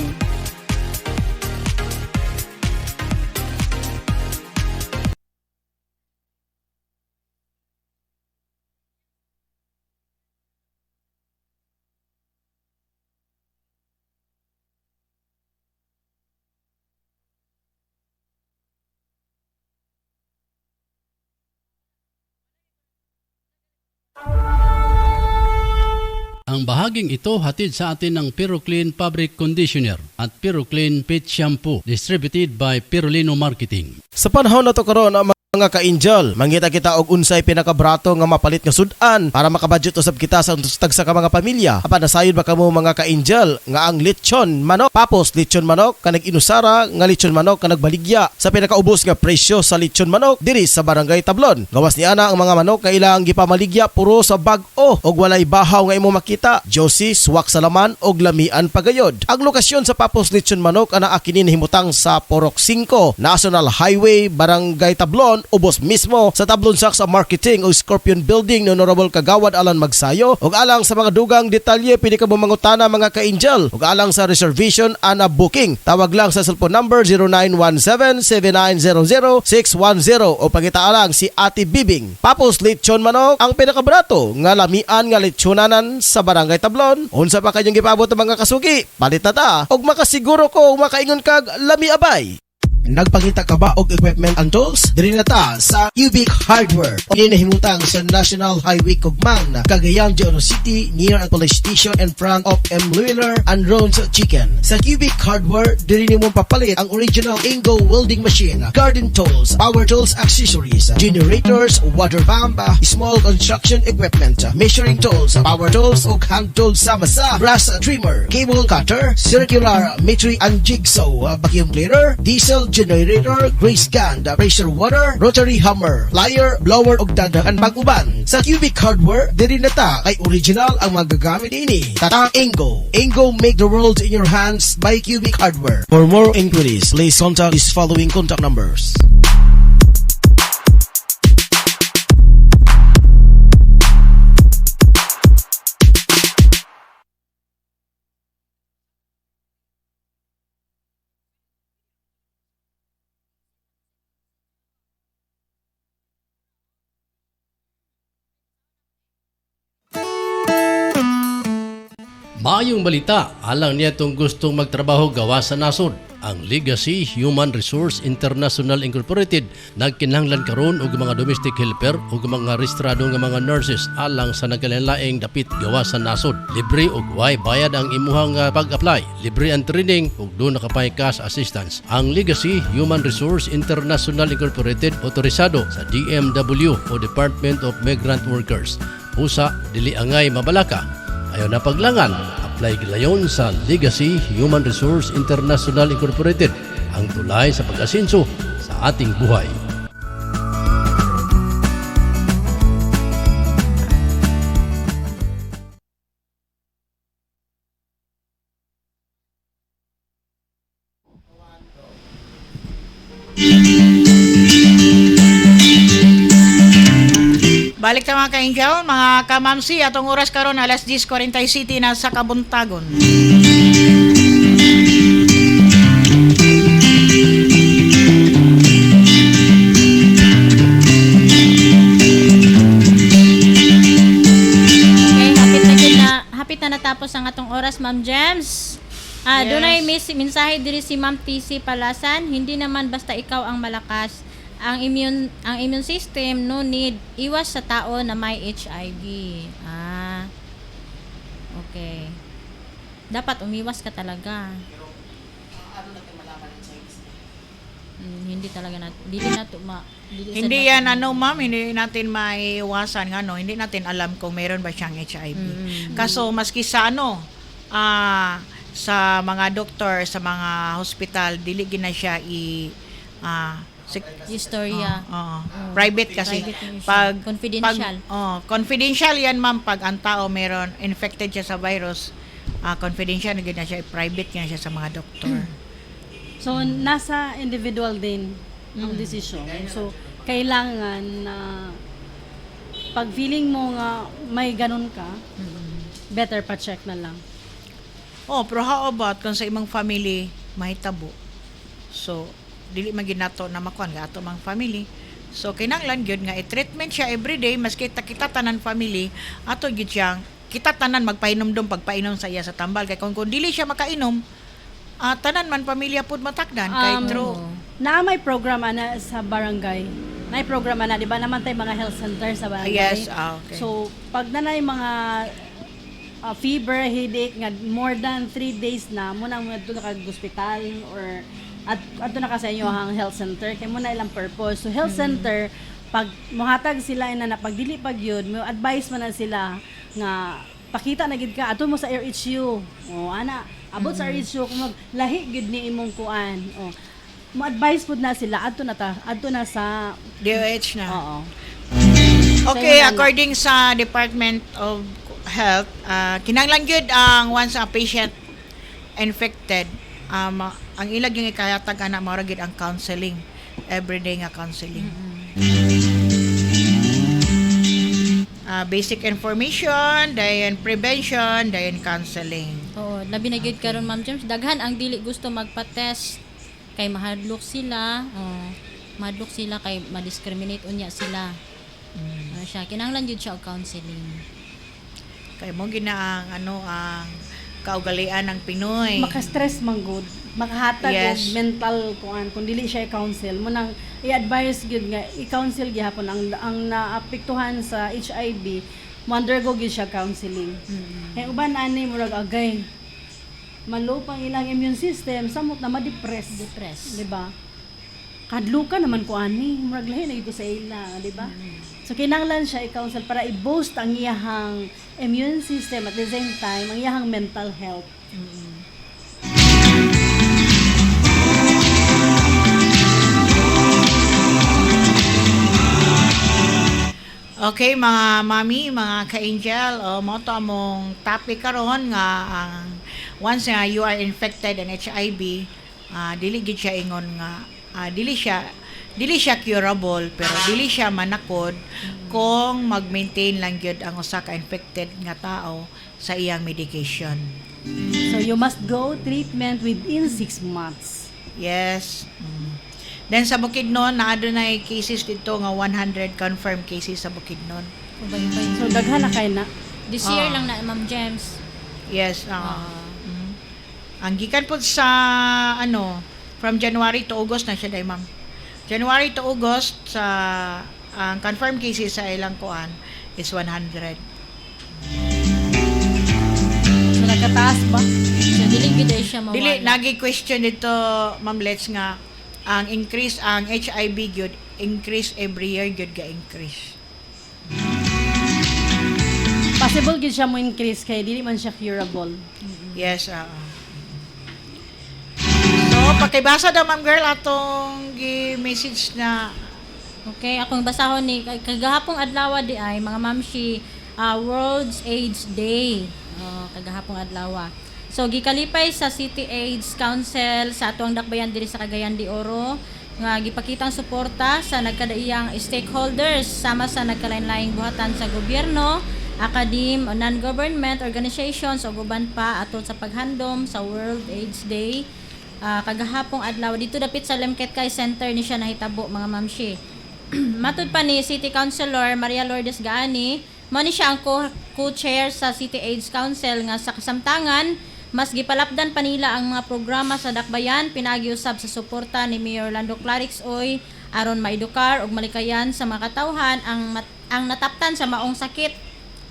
Ang bahaging ito hatid sa atin ng Ferroclean Fabric Conditioner at Ferroclean Pet Shampoo, distributed by Ferrolino Marketing. Sa panahon na to karon mga ka-angel, mangita kita og unsay pinakabrato nga mapalit nga sudan para makabudget usab kita sa tagsa ka mga pamilya. Apan nasayod ba kamo mga ka-angel nga ang lechon manok, papos lechon manok kanag inusara nga lechon manok kanag baligya sa pinakaubos nga presyo sa lechon manok diri sa Barangay Tablon. Gawas ni ana ang mga manok nga ilang gipamaligya puro sa bag-o og walay bahaw nga imo makita, juicy, swak sa laman og lamian pagayod. Ang lokasyon sa papos lechon manok ana akinin himutang sa Porok 5, National Highway, Barangay Tablon, ubos mismo sa Tablon Saks Marketing o Scorpion Building ni Honorable Kagawad Alan Magsayo. Ug alang sa mga dugang detalye pwede ka mangutana mga ka-angel. Ug alang sa reservation ana booking, tawag lang sa cellphone number 0917-7900-610 o pangita lang si Ate Bibing. Papos lechon manok ang pinakabrato nga lamian nga lechonanan sa Barangay Tablon. Unsa pa kayong gipabot mga kasugi? Palit na ta og makasiguro ko makaingon kag lami abay. Nagpangita ka ba og equipment and tools? Diri na ta sa Cubic Hardware. Ini nahimutang sa National Highway Cugman, Cagayan de Oro City, near ang police station in front of M. Wheeler and Ron's Chicken. Sa Cubic Hardware, diri nimo papalit ang original Ingo welding machine, garden tools, power tools accessories, generators, water pump, small construction equipment, measuring tools, power tools ug hand tools sama sa brass trimmer, cable cutter, circular metri and jigsaw, vacuum cleaner, diesel generator, grease gun, pressure water, rotary hammer, plier, blower ug dagdagan pag-uban. Sa Cubic Hardware, diri na ta kay original ang magagamit ini. Tata Ingo. Ingo, make the world in your hands by Cubic Hardware. For more inquiries, please contact these following contact numbers. Maayong balita, alang niya itong gustong magtrabaho gawa sa nasod. ang Legacy Human Resource International Incorporated nagkinahanglan karon og mga domestic helper ug mga rehistrado nga mga nurses alang sa nagkalain-laing dapit gawas sa nasod. Libre ug way bayad ang imuhang pag-apply. Libre ang training ug do nakapay cash assistance. Ang Legacy Human Resource International Incorporated otorisado sa DMW o Department of Migrant Workers. Usa dili angay mabalaka. Ayaw na paglangan. Apply gilayon sa Legacy Human Resource International Incorporated, ang tulay sa pag-asenso sa ating buhay. Balik ta mga ka-angel, mga kamamsi, atong oras karon alas 10:40 City na sa Kabuntagon. Okay, hapit na natapos ang atong oras, Ma'am Gems. Yes. Dunay mensahe diri si Ma'am TC Palasan, hindi naman basta ikaw ang malakas. Ang immune system no need iwas sa tao na may HIV. Okay. Dapat umiwas ka talaga. Hindi talaga Hindi yan ma'am, hindi natin maiwasan hindi natin alam kung meron ba siyang HIV. Kaso maski sa sa mga doktor, sa mga hospital, dili gina siya Istorya. Private kasi. Private yun siya. Pag Confidential. Confidential yan ma'am pag ang tao meron infected siya sa virus. Confidential na gina siya, private gina siya sa mga doktor. So, nasa individual din ang decision. So, kailangan na pag feeling mo nga may ganun ka, better pa-check na lang. Pero how about kung sa imong family mahitabo? So, dili maginato na makuan ga ato mga family. So, kinahanglan gyud nga i-treatment siya everyday maski kita tanan family, ato gyud siyang kita tanan magpainom-dom pagpainom sa iya sa tambal kay kung dili siya makainom, tanan man pamilya pud matakdan kay true. Na may programa na sa barangay. May programa na, di ba naman tayo mga health center sa barangay? Yes, okay. So, pag nanay mga fever, headache, nga more than 3 days na, muna doon ka hospital or at doon na ka sa inyo ang health center, kaya muna ilang purpose. So, health center, pag muhatag sila na pag dili pag yun, may advice man na sila nga pakita na gid ka ato mo sa RHU. Abot sa RHU kung maglahi gid ni imong kuan. Mo-advise pud na sila adto na sa DOH na. Oo. Okay, Sa'yo na according sa Department of Health, kinahanglan gyud ang once a patient infected, ang ilag yung ikayatag ana mao ra gyud ang counseling, everyday nga counseling. Basic information, dayon prevention, dayon counseling. Oo, labi na gyud karon Ma'am James, daghan ang dili gusto magpa-test kay mahadlok sila. Mahadlok sila kay ma-discriminate unya sila. Siya kinahanglan gyud siya og counseling. Kay mo gina ang kaugalian ng Pinoy. Maka-stress man good, makahatag Yes. og mental kuan kung dili siya i-counsel mo nang i-advise gyud nga i-counsel gihapon ang naapektuhan sa HIV, mo undergo gyud siya counseling. Kay uban ani murag agay malo pang ilang immune system, samot na ma-depress, di ba? Kadluka naman ko ani, murag lahi na ito sa ila, di ba? So kinahanglan siya i-counsel para i-boost ang iyahang immune system at the same time ang iyahang mental health. Okay, mga mami, mga ka-angel, mo to among topic karon nga ang once nga you are infected in HIV, dili gid siya ingon nga dili siya curable pero dili siya manakod kung mag-maintain lang gyud ang usa ka infected nga tao sa iyang medication. So you must go treatment within 6 months. Yes. Then sa Bukidnon, naadunay cases dito nga 100 confirmed cases sa Bukidnon. Ubay-ubay. So daghan na kay na. This year lang na Ma'am James. Yes. Ang gikan po sa From January to August na siya day, ma'am. January to August sa ang confirmed cases sa ilang kuan is 100. So, nagkataas ba? So, dili gid ay siya mawala. Dili nagi-question dito, Ma'am Let's, nga ang increase ang HIV gyud increase every year gyud ga increase. Possible gid siya mo increase kay dili man siya curable. Yes, So, pakibasa daw, ma'am girl, atong gi-message na Okay, akong basahon ni kagahapong adlaw di ay mga mamshi World's AIDS Day. Kagahapong adlaw. So gikalipay sa City AIDS Council sa atuang dakbayan diri sa Cagayan de Oro nga gipakitang suporta sa nagkadaiyang stakeholders sama sa nagkalain-laing buhatan sa gobyerno, academe, non-government organizations ug uban pa atol sa paghandom sa World AIDS Day. Kagahapong adlaw dito dapit sa Lemketkay Center ni siya nahitabo mga mamshi. Matud pa ni City Councilor Maria Lourdes Gaani, mo ni siya ang co-chair sa City AIDS Council nga sa kasamtangan mas gipalapdan pa nila ang mga programa sa dakbayan pinagiusab sa suporta ni Mayor Lando Clarix Oy aron maedukar ug malikayan sa mga katawhan ang nataptan sa maong sakit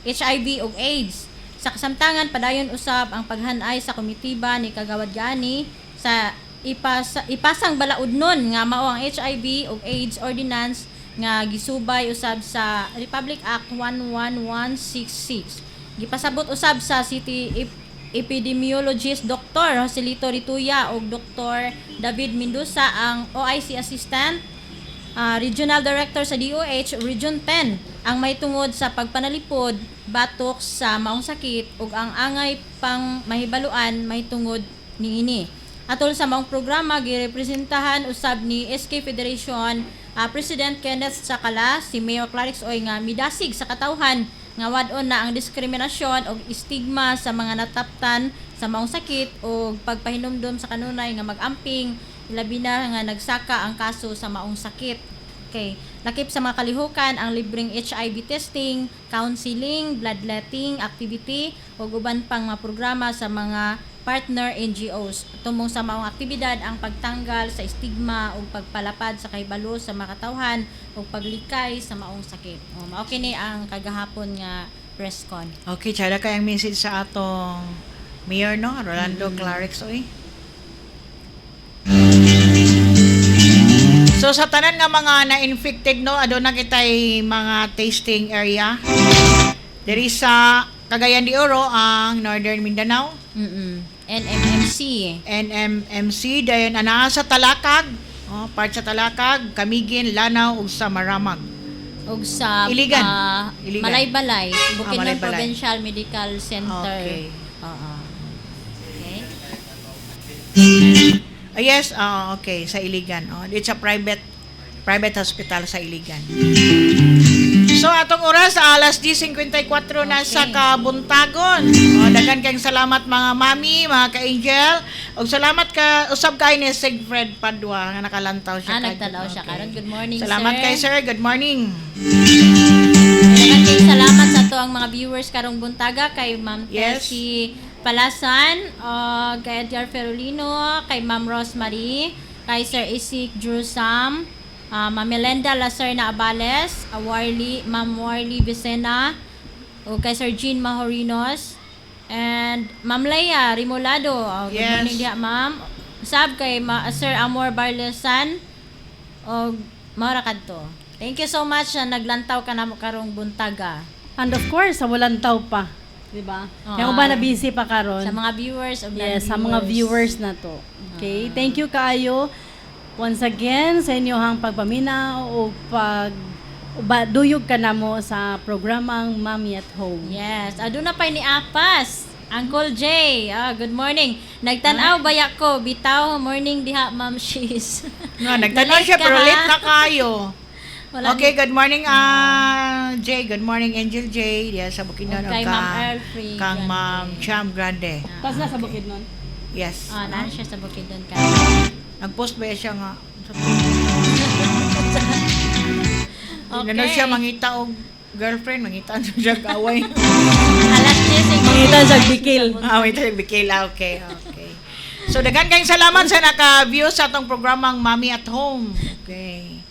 HIV ug AIDS. Sa kasamtangan padayon usab ang paghanay sa komitiba ni Kagawad Gaani sa ipasang balaod nun nga mao ang HIV ug AIDS ordinance nga gisubay usab sa Republic Act 11166. Gipasabot usab sa City Epidemiologist Dr. Joselito Rituya ug Dr. David Mendoza ang OIC Assistant Regional Director sa DOH Region 10 ang may tungod sa pagpanalipod batok sa maong sakit ug ang angay pang mahibaluan may tungod niini. Atol sa maong programa girepresentahan usab ni SK Federation President Kenneth Sakala si Mayor Clarix Oy nga midasig sa katawhan nga wadon na ang diskriminasyon o stigma sa mga nataptan sa maong sakit o pagpahinumdom sa kanunay nga mag-amping labi na nga nagsaka ang kaso sa maong sakit. Okay. Lakip sa mga kalihukan ang libreng HIV testing, counseling, bloodletting activity o uban pang mga programa sa mga partner NGOs. Tumong sa maong aktibidad ang pagtanggal sa stigma o pagpalapad sa kahibalo sa mga katawhan o paglikay sa maong sakit. Mao kini ang kagahapon nga press con. Okay, tsada kayang message sa atong Mayor, no? Rolando Clarix Oy. So sa tanan nga mga na-infected, no, aduna kitay mga tasting area. Diri sa Cagayan de Oro ang Northern Mindanao. NMMC dayon ana sa Talakag, part sa Talakag, Camiguin, Lanao ug sa Maramag. Ug sa Iligan. Malaybalay, Bukidnon Malaybalay. Provincial Medical Center. Okay. Okay. Yes, okay, sa Iligan. It's a private hospital sa Iligan. So atong oras alas 10:54 na sa Kabuntagon. Daghan kayong salamat mga mami, mga ka-angel. Ug salamat ka usab kay ni Sigfred Padua nga nakalantaw siya. Nagtalaw siya karon. Good morning, Salamat sir. kay sir. Good morning. Daghan kayong salamat sa to ang mga viewers karong buntaga kay Ma'am Yes. Tessie Palasan, kay Edgar Ferolino, kay Ma'am Rosemary, kay Sir Isik Drusam, Ma'am Melenda Lacerna Abales, Ma'am Warly Vicena, o kay Sir Jean Mahorinos, and Ma'am Leia Rimolado. Good Yes. morning diha, Ma'am. Sab kay Sir Amor Barlesan, o Maura kadto. Thank you so much na naglantaw ka na mo karong buntaga. And of course, sa walang tao pa. Diba? Yung ba na busy pa karon? Sa mga viewers o Yes, sa mga viewers na to. Okay, thank you kaayo once again sa inyong pagpaminaw o duyog ka na mo sa programang Mommy at Home. Yes, aduna pa ni Apas. Uncle Jay, good morning. Nagtanaw baya ko, bitaw morning diha Ma'am Shiz. Nagtanong siya pero late na kayo. Wala Okay, good morning Jay. Good morning Angel Jay. Diya sa Bukidnon Kay Ma'am Elfrey kang Grande. Ma'am Cham Grande. Tapos nasa bukid nun? Yes. Naan siya sa Bukidnon ka. Nag-post ba siya nga? Okay. Ano siya mangita og girlfriend, mangita siya kaway. Alas 10 Mangita sa Bikil. Wait, bikila. Okay. So So daghan kayong salamat sa naka-view sa atong programang Mommy at Home. Okay.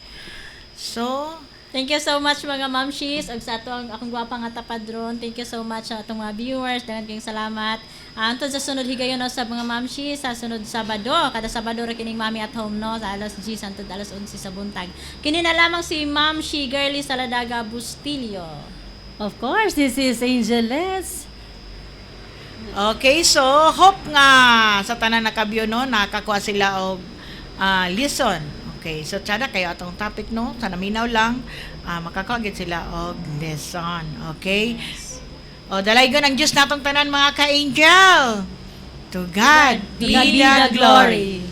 So, Thank you so much mga mamshis ug sa akong gwapa nga tapadron. Thank you so much sa atong mga viewers. Daghan kayong salamat. Antod sa sunod higayon no, sa mga mamshis sa sunod Sabado. Kada Sabado ra kining Mommy at Home no sa alas 10 antod alas 11 sa buntag. Kini na lamang si Ma'am She Girly Saladaga Bustilio. Of course, this is Angeles. okay, so hope nga sa tanan naka-view no, nakakuha sila og lesson. Okay, so tsada kayo atong topic no, sa naminaw lang, makakuha gid sila og lesson. Okay? O dalaygon ang Diyos natong tanan mga ka-angel. To God be the glory.